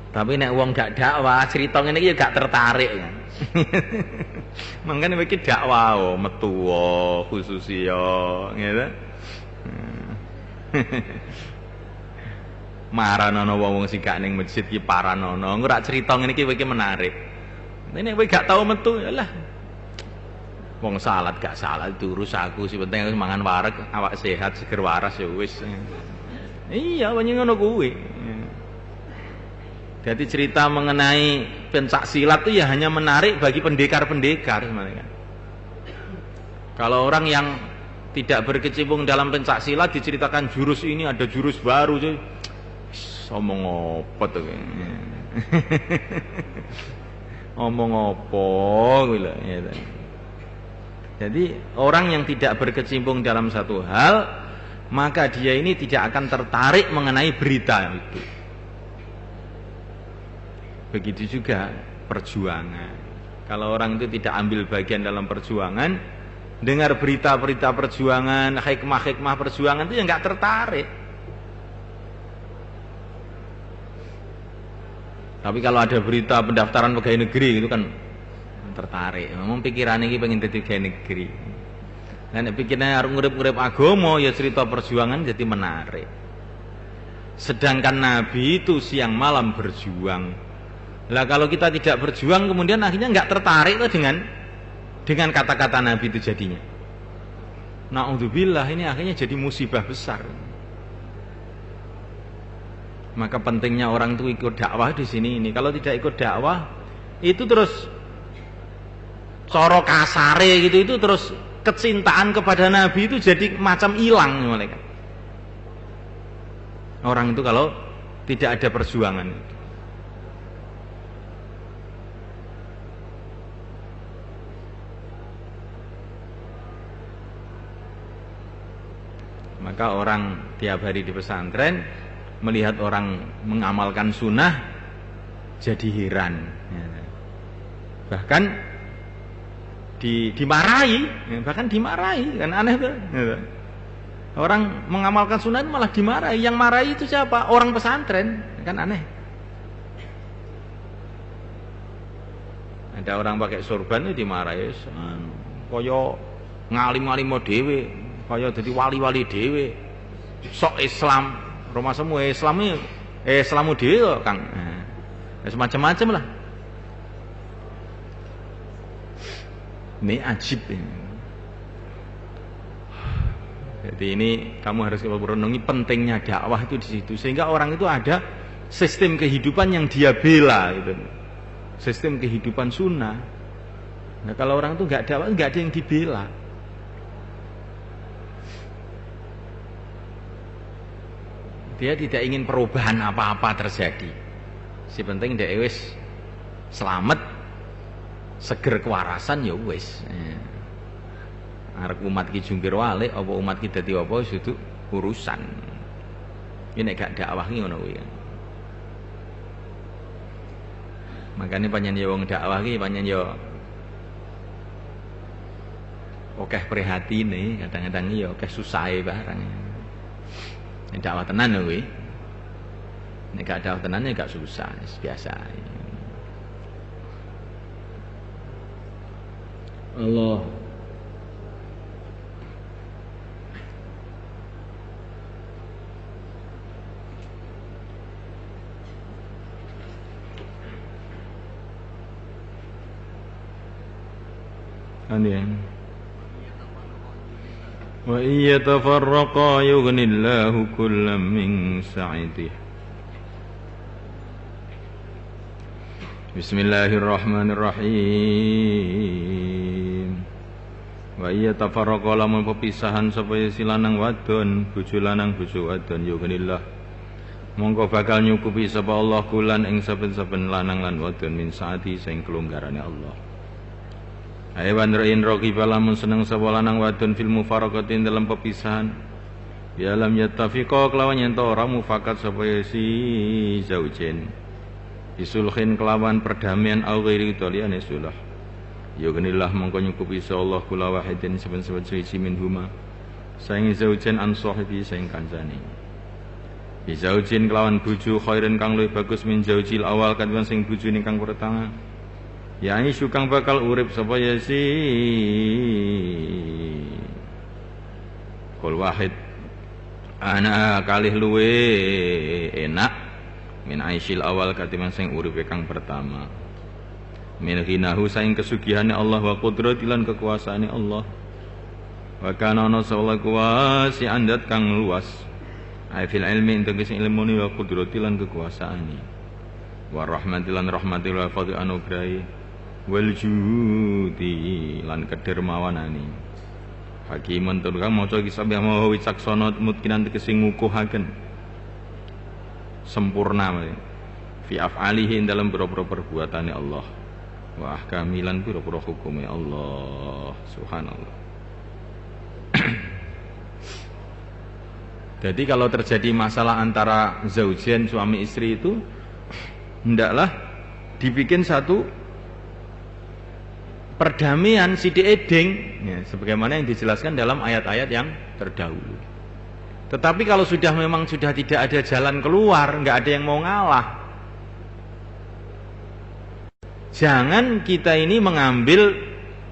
Tapi nek wong gak dakwah, cerita ngene iki gak tertarik kan. Mangkane iki dakwah metu khusus ya, gitu. Maranono wong sing gak ning masjid iki paranono, ora cerita ngene iki menarik. Nek kowe gak tau metu, yalah. Wong salat gak salat durus aku, sing penting aku mangan wareg, awak sehat, seger waras ya wis. Iya, pancen ngono kuwi. Jadi cerita mengenai pencak silat itu ya hanya menarik bagi pendekar-pendekar sebenarnya. Kalau orang yang tidak berkecimpung dalam pencak silat diceritakan jurus ini ada jurus baru, omong apa tuh? Omong apa gitu. Jadi orang yang tidak berkecimpung dalam satu hal, maka dia ini tidak akan tertarik mengenai berita itu. Begitu juga perjuangan. Kalau orang itu tidak ambil bagian dalam perjuangan, dengar berita-berita perjuangan, hikmah-hikmah perjuangan itu ya nggak tertarik. Tapi kalau ada berita pendaftaran pegawai negeri itu kan tertarik. Memang pikirannya ini pengen jadi pegawai negeri. Dan pikirnya harus ngurip-ngurip agama, ya cerita perjuangan jadi menarik. Sedangkan Nabi itu siang malam berjuang. Lah kalau kita tidak berjuang kemudian akhirnya nggak tertarik tuh dengan kata-kata Nabi itu jadinya. Na'udzubillah, ini akhirnya jadi musibah besar. Maka pentingnya orang itu ikut dakwah di sini ini. Kalau tidak ikut dakwah itu terus coro kasare gitu, itu terus kecintaan kepada Nabi itu jadi macam hilang mereka. Orang itu kalau tidak ada perjuangan itu. Maka orang tiap hari di pesantren melihat orang mengamalkan sunnah jadi heran. Bahkan dimarahi, bahkan dimarahi, kan aneh tuh. Orang mengamalkan sunnah malah dimarahi. Yang marahi itu siapa? Orang pesantren, kan aneh. Ada orang pakai sorban itu dimarahi, kaya ngalim-ngalim dhewe, kaya dadi wali-wali dhewe. Sok Islam, rumah semua Islamu dhewe kok, Kang. Nah, semacam-macam lah. Ini ajib ini. Jadi ini kamu harus merenungi pentingnya dakwah itu di situ, sehingga orang itu ada sistem kehidupan yang dia bela gitu. Sistem kehidupan sunnah. Nah, kalau orang itu nggak dakwah, nggak ada yang dibela. Dia tidak ingin perubahan apa-apa terjadi. Si penting dia wis selamat, seger kewarasan ya wis. Arep umat ki jungkir walik apa umat ki dadi apa itu urusan. Ini nek gak dakwah ki ngono kuwi. Makane panjenengan ya wong dakwah ki panjenengan ya akeh prihatine, kadang-kadang ya akeh susahe barang. Nek dakwah tenan lho kuwi. Nek gak dakwah tenan ya gak susah, biasa. Allah Amin. Wa iya tafarraqa yughnillahu kullam min sa'atih. Bismillahirrahmanirrahim. Wa iya tafarraqa lamun pepisahan sapa si lanang wadon, bojo lanang bojo wadon yughnillah. Mongko bakal nyukupi sapa Allah kulan ing saben-saben lanang lan wadon min sa'ati sing kelonggarane Allah. Aiwan ra'in raqiba lamun seneng sapa lanang wadon fil mufaraqatin dalam pepisahan. Ya lam yattafiqa kelawan yen ora mufakat sapa si zaujen. Bisulhin kelawan perdamaian au ghairi taliane sulh. Ya genillah mongko nyukupi Allah kula wahidin saben-saben suci minhuma. Saing zaujen an sahibi saing kancane. Bi zaujin kelawan bojo khairin kang luwih bagus min zaujil awal kan sing bojone kang pertama. Ya ini sukang bakal urip sapa ya si kul wahid ana kalih luwe enak min aisyil awal katiman sing uripe kang pertama min ghinahu saing kesugihane Allah wa qudratilan kekuasaane Allah wa kana ana sawala kuwasi andat kang luas ai fil ilmi tegese ilmune wa qudratilan kekuasaane wa rahmatilan rahmatil wa fadhi anugrahi wal judi lan kedermawanane hakiman tur kang maca iki sampeyan maha wicaksana mutkinan tegese ngukuhaken sempurna fi af'alihi dalam boro-boro perbuatane Allah wa ahkamilan boro-boro hukume Allah subhanallah. Jadi kalau terjadi masalah antara zaujain suami istri itu hendaklah dibikin satu perdamaian sidik eding ya, sebagaimana yang dijelaskan dalam ayat-ayat yang terdahulu. Tetapi kalau memang sudah tidak ada jalan keluar, nggak ada yang mau ngalah, jangan kita ini mengambil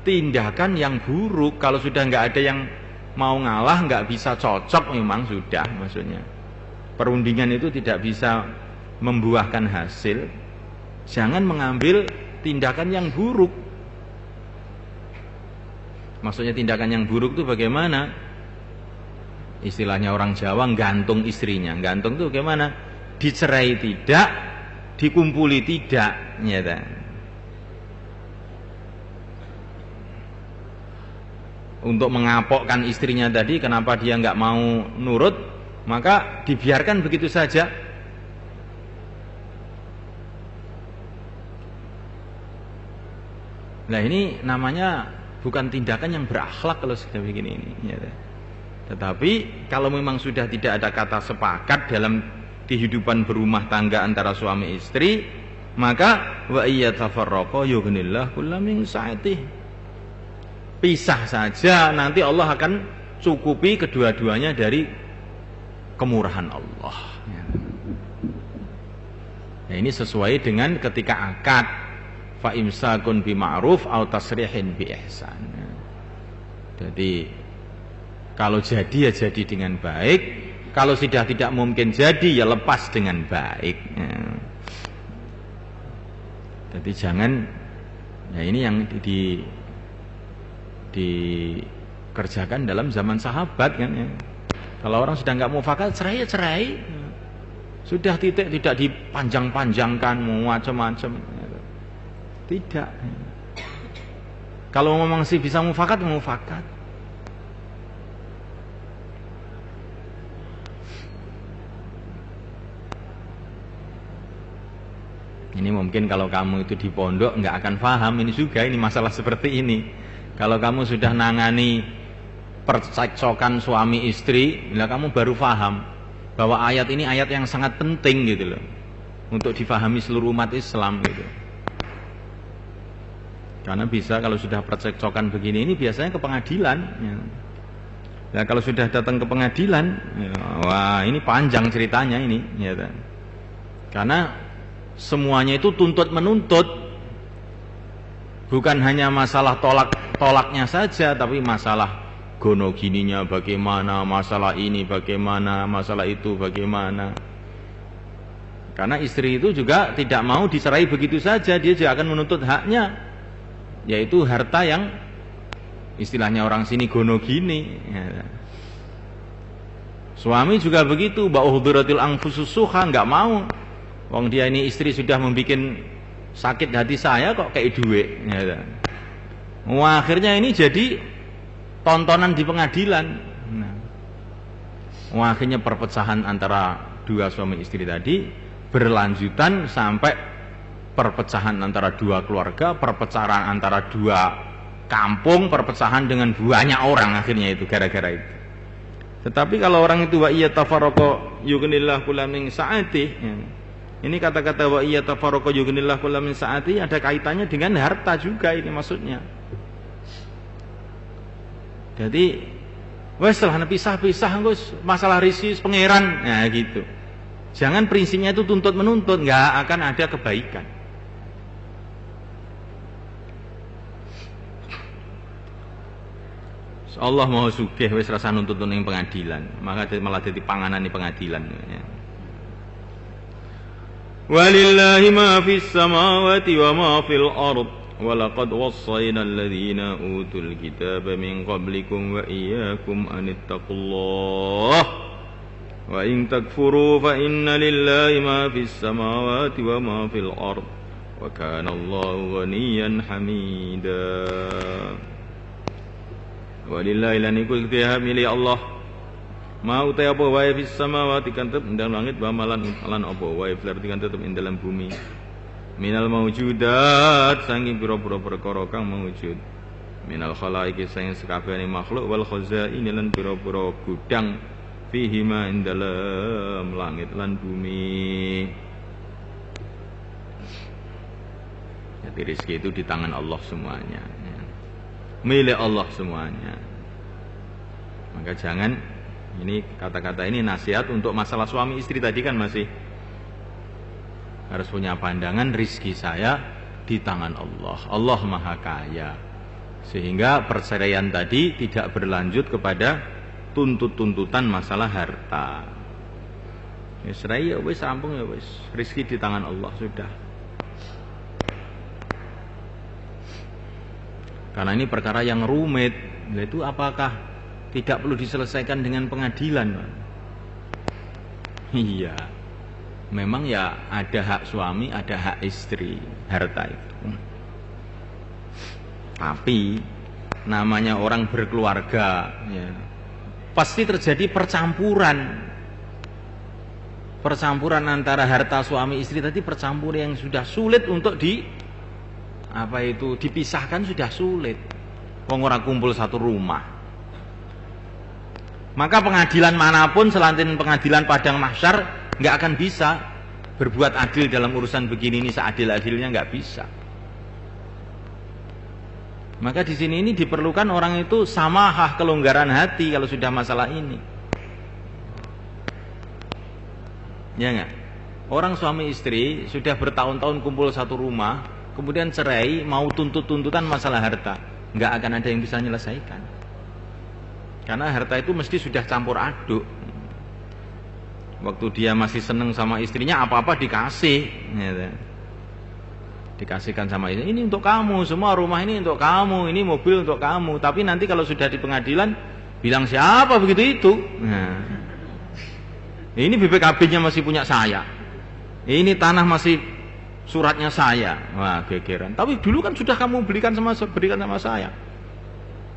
tindakan yang buruk. Kalau sudah nggak ada yang mau ngalah, nggak bisa cocok, memang sudah, maksudnya perundingan itu tidak bisa membuahkan hasil. Jangan mengambil tindakan yang buruk. Maksudnya tindakan yang buruk itu bagaimana? Istilahnya orang Jawa gantung istrinya. Gantung itu bagaimana? Dicerai tidak, dikumpuli tidak, nyata. Untuk mengapokkan istrinya tadi, kenapa dia nggak mau nurut, maka dibiarkan begitu saja. Nah ini namanya bukan tindakan yang berakhlak kalau sudah begini ini. Ya. Tetapi kalau memang sudah tidak ada kata sepakat dalam kehidupan berumah tangga antara suami istri, maka wa iyatafarraqa yughnillahu kullam min sa'atih. Pisah saja, nanti Allah akan cukupi kedua-duanya dari kemurahan Allah. Nah, ini sesuai dengan ketika akad fa imsakun bi ma'ruf aw tasrihin bi ihsan. Jadi kalau jadi ya jadi dengan baik, kalau sudah tidak mungkin jadi ya lepas dengan baik. Jadi jangan, ya ini yang dikerjakan dalam zaman sahabat kan ya. Kalau orang sudah nggak mufakat, cerai ya cerai. Sudah titik, tidak dipanjang-panjangkan macam-macam. Tidak. Kalau memang sih bisa mufakat, mufakat. Ini mungkin kalau kamu itu di pondok nggak akan paham ini juga, ini masalah seperti ini. Kalau kamu sudah nangani percekcokan suami istri, lah kamu baru paham bahwa ayat ini ayat yang sangat penting gitu loh, untuk difahami seluruh umat Islam gitu. Karena bisa kalau sudah percekcokan begini, ini biasanya ke pengadilan. Ya. Nah kalau sudah datang ke pengadilan, ya, wah ini panjang ceritanya ini. Ya, karena semuanya itu tuntut menuntut, bukan hanya masalah tolaknya saja, tapi masalah gono gininya bagaimana, masalah ini bagaimana, masalah itu bagaimana. Karena istri itu juga tidak mau dicerai begitu saja, dia juga akan menuntut haknya, yaitu harta yang istilahnya orang sini gono gini. Ya. Suami juga begitu, ba'uhduratil anfusus suha, nggak mau. Wong dia ini istri sudah membuat sakit hati saya kok kayak duit. Ya. Wah, akhirnya ini jadi tontonan di pengadilan. Nah. Wah, akhirnya perpecahan antara dua suami istri tadi berlanjutan sampai perpecahan antara dua keluarga, perpecahan antara dua kampung, perpecahan dengan banyak orang akhirnya itu gara-gara itu. Tetapi kalau orang itu wa iyatafarraqa yughnillahu kullam min sa'atih, ya. Ini kata-kata wa iyatafarraqa yughnillahu kullam min sa'atih ada kaitannya dengan harta juga ini maksudnya. Jadi wes lah pisah-pisah Gus, masalah rezeki pangeran, nah gitu. Jangan prinsipnya itu tuntut menuntut, nggak akan ada kebaikan. Allah mau sugih wis rasa nuntut ning pengadilan, maka malah dadi panganan di pengadilan. Ya. Walillahi ma fis samawati wa ma fil ard wa laqad wassayna alladhina utul kitaba min qablikum wa iyyakum an ittaqullah wa in takfuru fa inna lillahi ma fis samawati wa ma fil ard wa kana Allahu ghaniyan hamida. Walillahi lan iku ikhtiar milik Allah mau te apa wae fis samawati kan tetep ing langit wa malan apa wae fil ardi kan tetep ing dalam bumi minal maujudat saking pira-pira perkara kang maujud minal khalaiqi saking sakabehane makhluk wal khazain lan pira-pira gudang fihi ma ing dalam langit lan bumi. Jadi rezeki itu di tangan Allah semuanya, milik Allah semuanya. Maka jangan, ini kata-kata ini nasihat untuk masalah suami istri tadi kan masih harus punya pandangan rezeki saya di tangan Allah. Allah Maha Kaya. Sehingga perceraian tadi tidak berlanjut kepada tuntut-tuntutan masalah harta. Ya cerai ya wis rampung ya wis, rezeki di tangan Allah sudah. Karena ini perkara yang rumit, itu apakah tidak perlu diselesaikan dengan pengadilan? Iya, memang ya ada hak suami, ada hak istri, harta itu. Tapi namanya orang berkeluarga, ya, pasti terjadi percampuran antara harta suami istri tadi, percampuran yang sudah sulit untuk dipisahkan sudah sulit. Wong ora kumpul satu rumah. Maka pengadilan manapun selain pengadilan padang mahsyar nggak akan bisa berbuat adil dalam urusan begini ini seadil-adilnya, nggak bisa. Maka di sini ini diperlukan orang itu samahah, kelonggaran hati kalau sudah masalah ini. Ya nggak? Orang suami istri sudah bertahun-tahun kumpul satu rumah, kemudian cerai, mau tuntut-tuntutan masalah harta, nggak akan ada yang bisa menyelesaikan. Karena harta itu mesti sudah campur aduk. Waktu dia masih seneng sama istrinya, apa-apa dikasih, gitu. Dikasihkan sama istri, ini untuk kamu, semua rumah ini untuk kamu, ini mobil untuk kamu. Tapi nanti kalau sudah di pengadilan, bilang siapa begitu itu. Nah, ini BPKB-nya masih punya saya, ini tanah masih suratnya saya. Wah, gegeran. Tapi dulu kan sudah kamu berikan sama saya.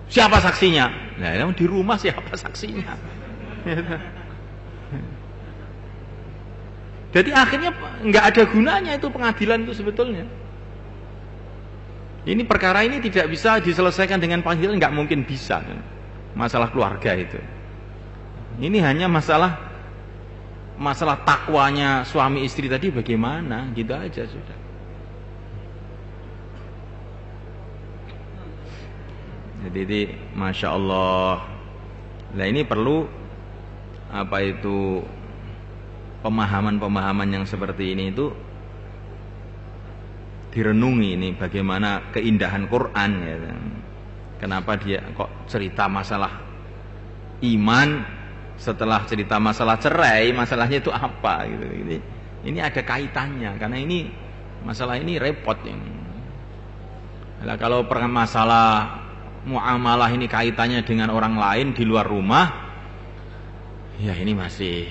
Siapa saksinya? Nah, di rumah siapa saksinya? Jadi akhirnya nggak ada gunanya itu pengadilan itu sebetulnya. Ini perkara ini tidak bisa diselesaikan dengan pengadilan, nggak mungkin bisa. Masalah keluarga itu. Ini hanya masalah takwanya suami istri tadi bagaimana, gitu aja sudah. Jadi Masya Allah. Nah ini perlu apa itu pemahaman-pemahaman yang seperti ini itu direnungi, ini bagaimana keindahan Quran ya. Kenapa dia kok cerita masalah iman setelah cerita masalah cerai, masalahnya itu apa gitu. Ini ada kaitannya karena ini masalah ini repot ini. Nah, kalau masalah muamalah ini kaitannya dengan orang lain di luar rumah, ya ini masih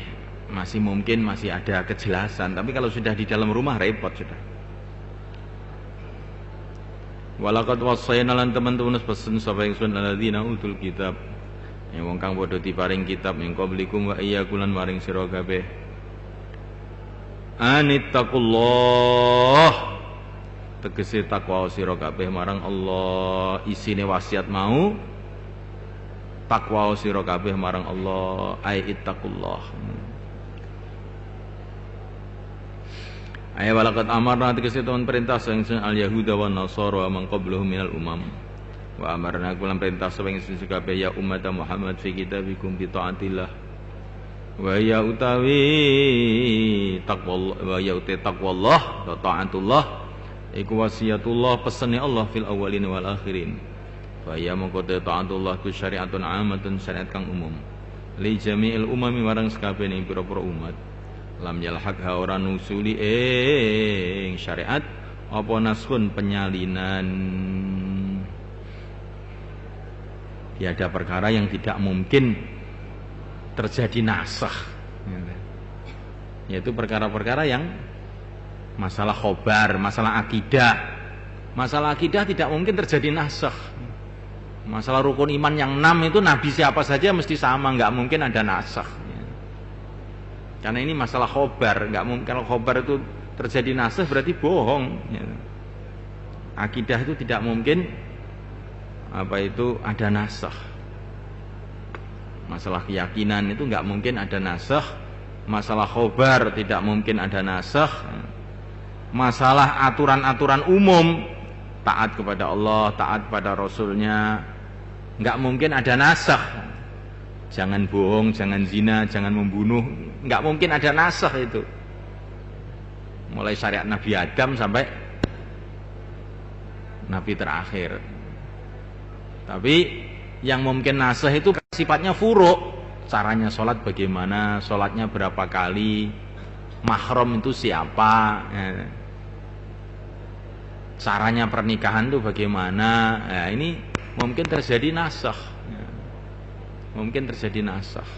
mungkin masih ada kejelasan. Tapi kalau sudah di dalam rumah repot sudah. Walaqad wassayna lan teman-teman pesen sapa ingsun alladzina utul kitab, yang wong kang padha diparing kitab min qablikum wa iyyakulan maring sira kabeh, anittaqullah, tegese takwa sira kabeh marang Allah. Isine wasiat mau takwa sira kabeh marang Allah, ai ittaqullah. Ay walaqad amarna tegese tuan perintah sing al yahuda wan nasara wa man qablahum minal umam. Wa amarna kulan perintah sing kabeh ya umat Muhammad fi kitabikum bi taatillah. Wa ya utawi taqwallah, wa ya utawi taqwallah wa taatullah iku wasiatullah, pesene Allah fil awwalin wal akhirin. Fa ya mongko taatullah ku syariatun amatun, syariat kang umum li jami'il umami marang sakabehane pira-pira umat. Lam yalhaqha ora nusuli ing syariat apa naskhun penyalinan. Tiada perkara yang tidak mungkin terjadi nasakh, yaitu perkara-perkara yang masalah khobar, masalah akidah. Masalah akidah tidak mungkin terjadi nasakh. Masalah rukun iman yang 6 itu nabi siapa saja mesti sama, nggak mungkin ada nasakh. Karena ini masalah khobar, nggak mungkin. Kalau khobar itu terjadi nasakh berarti bohong. Akidah itu tidak mungkin apa itu ada nasakh. Masalah keyakinan itu nggak mungkin ada nasakh. Masalah khobar tidak mungkin ada nasakh. Masalah aturan-aturan umum, taat kepada Allah, taat pada Rasulnya, nggak mungkin ada nasakh. Jangan bohong, jangan zina, jangan membunuh, nggak mungkin ada nasakh itu. Mulai syariat Nabi Adam sampai Nabi terakhir. Tapi yang mungkin nasakh itu sifatnya furu'. Caranya sholat bagaimana, sholatnya berapa kali, mahram itu siapa, caranya pernikahan itu bagaimana. Nah, ini mungkin terjadi nasakh. Mungkin terjadi nasakh.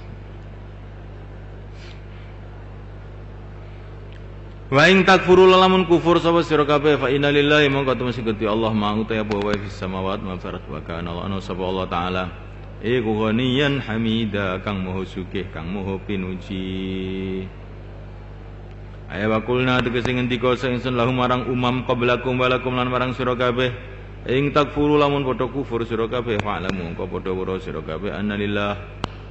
Wa in takfuru lamun kufur sapa sira kabeh fa inna lillahi mongko temesi Gusti Allah mau ta apa wae fis samawati wa fil ardi wa kana Allah sapa Allah taala iku ghaniyan hamida kang maha sugih kang maha pinuji. Aya wakulna tegese ngendika ingsun lahum marang umam qablakum walakum lan marang sira kabeh ing takfuru lamun padha kufur sira kabeh fa'lamu mongko padha weruh sira kabeh annalillah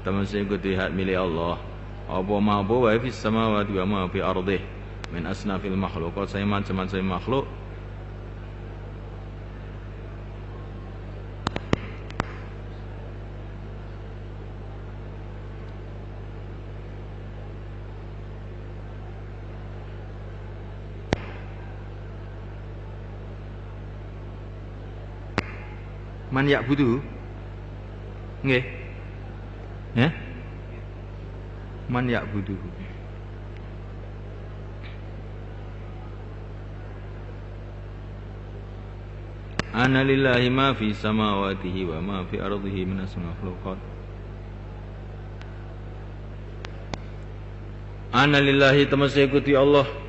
tamase kudu hak milik Allah. Apa ma apa wa fis samawati wa ma fi ardih min asnafil makhluqat, saya macam-macam makhluk. Man ya'budu nggih ya man ya'budu ana lillahi ma fi samawatihi wa ma fi ardihi min asmakhluqat. Ana lillahi tamase Gusti Allah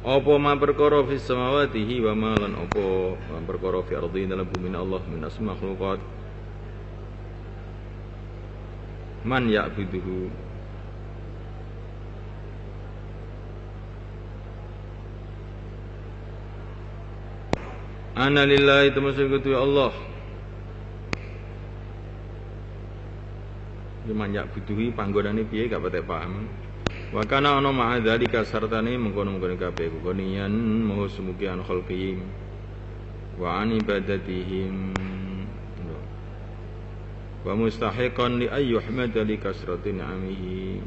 apa ma perkara fi samawatihi wa ma lan apa ma perkara fi ardi dalam bumi Allah min asmakhluqat. Man ya'buduhu ana lillahi tamasuk tu Allah. Man ya'buduhi panggonane piye gak patek paham. Wa kana ana ma'a dzalika sartane mengkono-mengkono kabeh kukonian moho sumugi an khalqihim wa an ibadatihim wa mustahiqan li ay yuhmada li kasrati ni'amihi.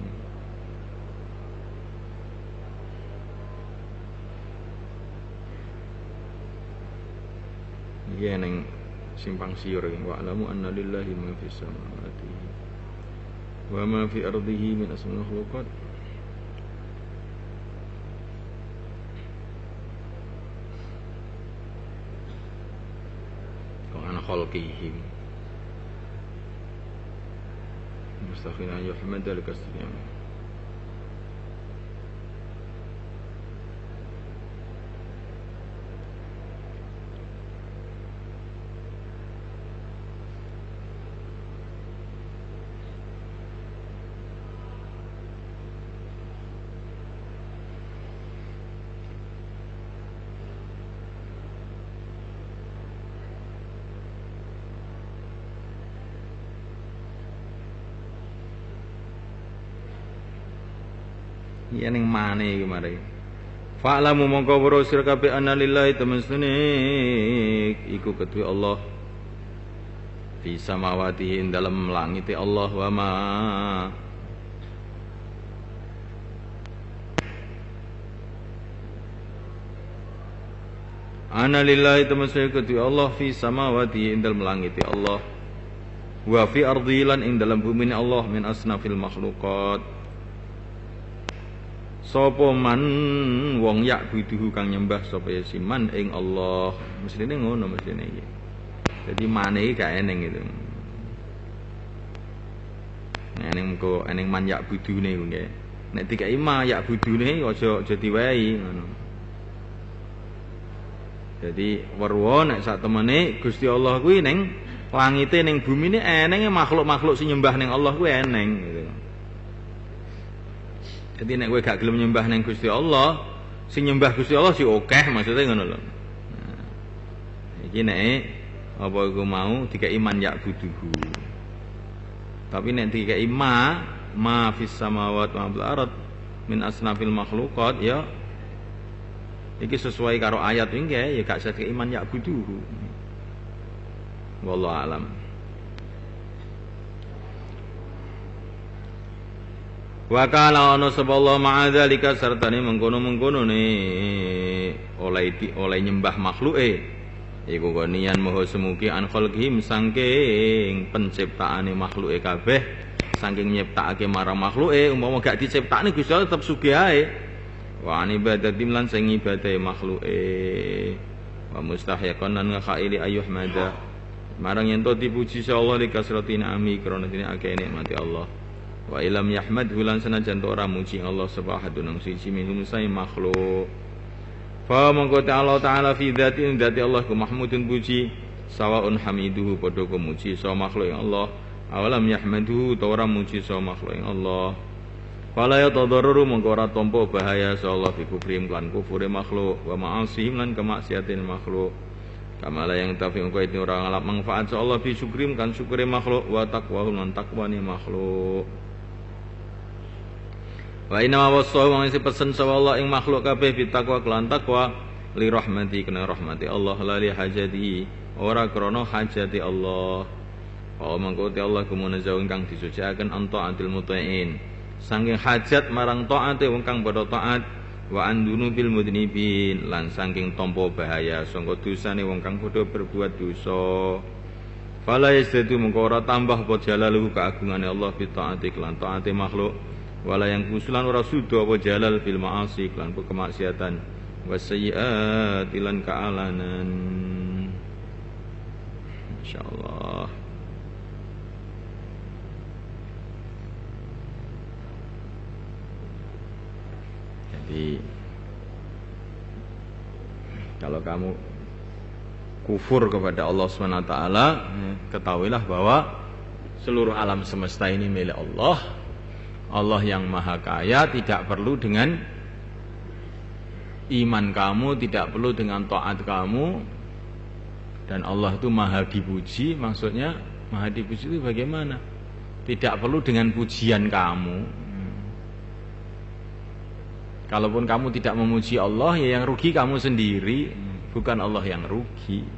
Iki neng simpang siur wa alamu anna lillahi ma fis samawati wa ma fi ardihi min asma'i makhluqat. Wa an khalqihim mustakhina yuhmada li kasrati ni'amihi. Ya ning mane iki mare. Fa'lamu mongko weruh sira kabeh anna lillahi tamastune iku kedue Allah. Fi samawati dalam langite Allah wa ma anna lillahi tamastune kedue Allah fi samawati dalam langite Allah wa fi ardi lan ing dalam bumi Allah min asnafil makhluqat. Sapa man wong yak buduhu kang nyembah sapa ya siman ing Allah. Mestine ngono mestine iki. Dadi mane iki gak eneng itu. Eneng mengko eneng man yak budune ku nggih. Nek dikai ma yak budune aja diwehi ngono. Jadi weruh nek sak temene Gusti Allah kuwi ning langite ning bumine enenge makhluk-makhluk sing nyembah ning Allah kuwi eneng gitu. Jadi nek kowe gak gelem nyembah ning Gusti Allah, sing nyembah Gusti Allah si akeh maksudnya ngono lho. Nah, iki nek apa iku mau dikai man yak buduhu. Tapi nek dikai ma fis samawati wa fil ard min asnafil makhluqat ya iki sesuai karo ayat iki ya gak bisa dikai man yak buduhu. Wallahu alam. Wa kana ana sapa Allah ma'adzalika sartane mengkono-mengkono ne oleh nyembah makhluke iku konian moho semugi an khalqihim saking penciptaane makhluke kabeh saking nyiptakake marang makhluke umpama gak diciptakne Gusti Allah tetep sugih ae wa an ibadatim lan sing ibadahe makhluke wa mustahyiqan lan ngakhaili ayuh mada marang yen to dipuji sa Allah li kasratin ami krana dene akeh nikmati Allah. Wa ilam yahmad hulan sanajan ora muji Allah subhanahu nang siji minhum sai makhluk. Fa mongko Allah taala fi dzati Allah ku mahmudun puji sawaun hamiduhu padha ku muji sa makhluk ing Allah. Awalam yahmaduhu ta ora muji sa makhluk ing Allah. Fala yatadarraru mongko ora tampa bahaya sa Allah fi kufrim lan kufure makhluk wa ma'asihim lan kemaksiatin makhluk. Kamala yang tafi'u ka itu ora ngalap manfaat Allah bi syukrim kan syukure makhluk wa taqwa lan taqwane makhluk. Wa inna ma wasahu wa ngisi pesen sapa Allah ing makhluk kabeh bi taqwa kelan taqwa li rahmati kana rahmati Allah la li hajati ora krana hajati Allah. Wa mangko Allah kumunazawun kang disucikaken antaatil muta'in. Saking hajat marang taate wong kang padha taat wa andunu bil mudnibin lan saking tampa bahaya sangka dosane wong kang padha berbuat dosa. Fala yastatu mengko ora tambah apa jalaluhu keagungane Allah bi taati lan taate makhluk. Wala yang kusulan ora sudo apa jalal fil ma'asi lan kemaksiatan wasayyi'at lan ka'alanan. Insyaallah. Jadi kalau kamu kufur kepada Allah SWT, ketahuilah bahwa seluruh alam semesta ini milik Allah. Allah yang maha kaya, tidak perlu dengan iman kamu, tidak perlu dengan taat kamu. Dan Allah itu maha dipuji. Maksudnya maha dipuji itu bagaimana? Tidak perlu dengan pujian kamu. Kalaupun kamu tidak memuji Allah, ya yang rugi kamu sendiri, bukan Allah yang rugi.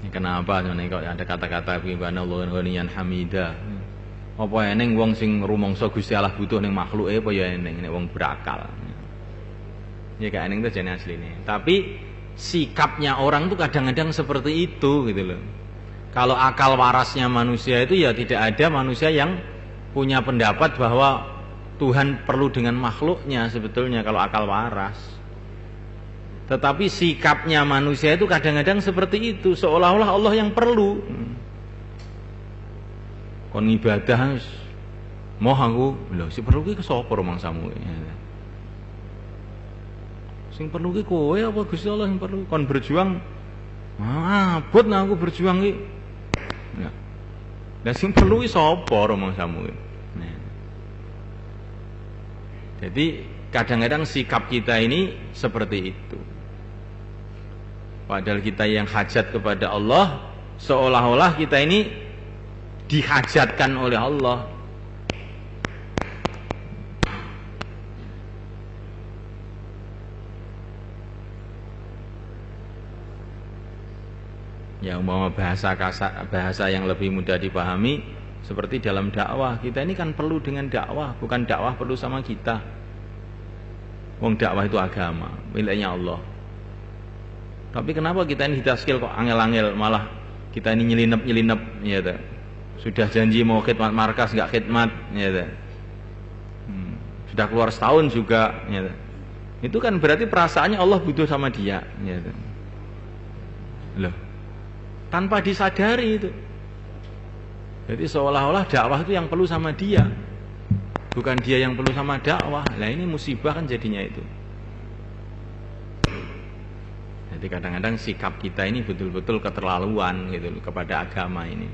Kenapa kok ada kata-kata bagaimana Allah ghaniyan hamida. Apa eneng wong sing rumangsa Gusti Allah butuh ning makhluke apa ya eneng nek wong berakal. Ya gak eneng itu jane asline. Tapi sikapnya orang tuh kadang-kadang seperti itu gitu loh. Kalau akal warasnya manusia itu ya tidak ada manusia yang punya pendapat bahwa Tuhan perlu dengan makhluknya sebetulnya kalau akal waras. Tetapi sikapnya manusia itu kadang-kadang seperti itu, seolah-olah Allah yang perlu. Kon ibadah moh aku, lho sing perlu ki sapa rumangsamu? Sing perlu ki kowe apa Gusti Allah yang perlu? Kon berjuang, abot nah aku berjuang ki. Nah, lah sing perlu ki sapa rumangsamu? Nah. Jadi kadang-kadang sikap kita ini seperti itu. Padahal kita yang hajat kepada Allah, seolah-olah kita ini dihajatkan oleh Allah. Ya umpama bahasa yang lebih mudah dipahami seperti dalam dakwah. Kita ini kan perlu dengan dakwah, bukan dakwah perlu sama kita. Wong dakwah itu agama, miliknya Allah. Tapi kenapa kita ini ditaskil kok angel-angel, malah kita ini nyelinep ya ta. Sudah janji mau khidmat markas enggak khidmat ya ta. Sudah keluar setahun juga ya ta. Itu kan berarti perasaannya Allah butuh sama dia ya ta. Loh. Tanpa disadari itu. Jadi seolah-olah dakwah itu yang perlu sama dia. Bukan dia yang perlu sama dakwah. Lah ini musibah kan jadinya itu. Jadi kadang-kadang sikap kita ini betul-betul keterlaluan gitu kepada agama ini.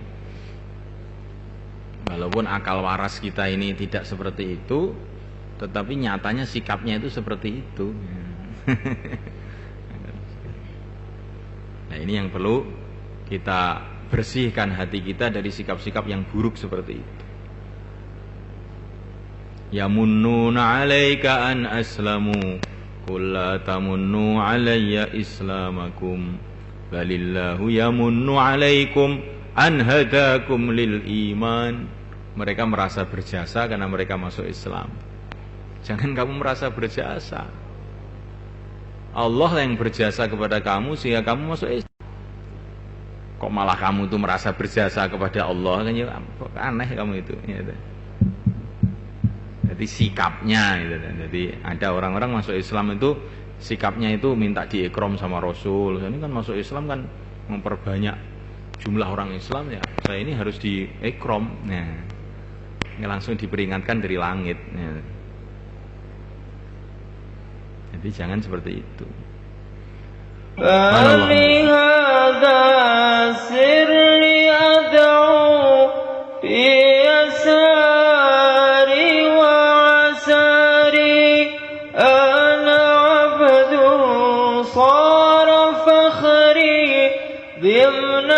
Walaupun akal waras kita ini tidak seperti itu, tetapi nyatanya sikapnya itu seperti itu. Nah ini yang perlu kita bersihkan hati kita dari sikap-sikap yang buruk seperti itu. Yamunnuna 'alaika an aslamu qul la tamunnu 'alayya islamakum balillahu yamunnu 'alaikum an hadakum lil iman. Mereka merasa berjasa karena mereka masuk Islam. Jangan kamu merasa berjasa. Allah yang berjasa kepada kamu sehingga kamu masuk Islam. Kok malah kamu tuh merasa berjasa kepada Allah kan ya aneh kamu itu ya. Jadi sikapnya gitu. Jadi ada orang-orang masuk Islam itu sikapnya itu minta diikram sama Rasul. Ini kan masuk Islam kan memperbanyak jumlah orang Islam ya. Saya ini harus diikram. Nah, ini langsung diperingatkan dari langit. Ya. Jadi jangan seperti itu. Allah. ضمن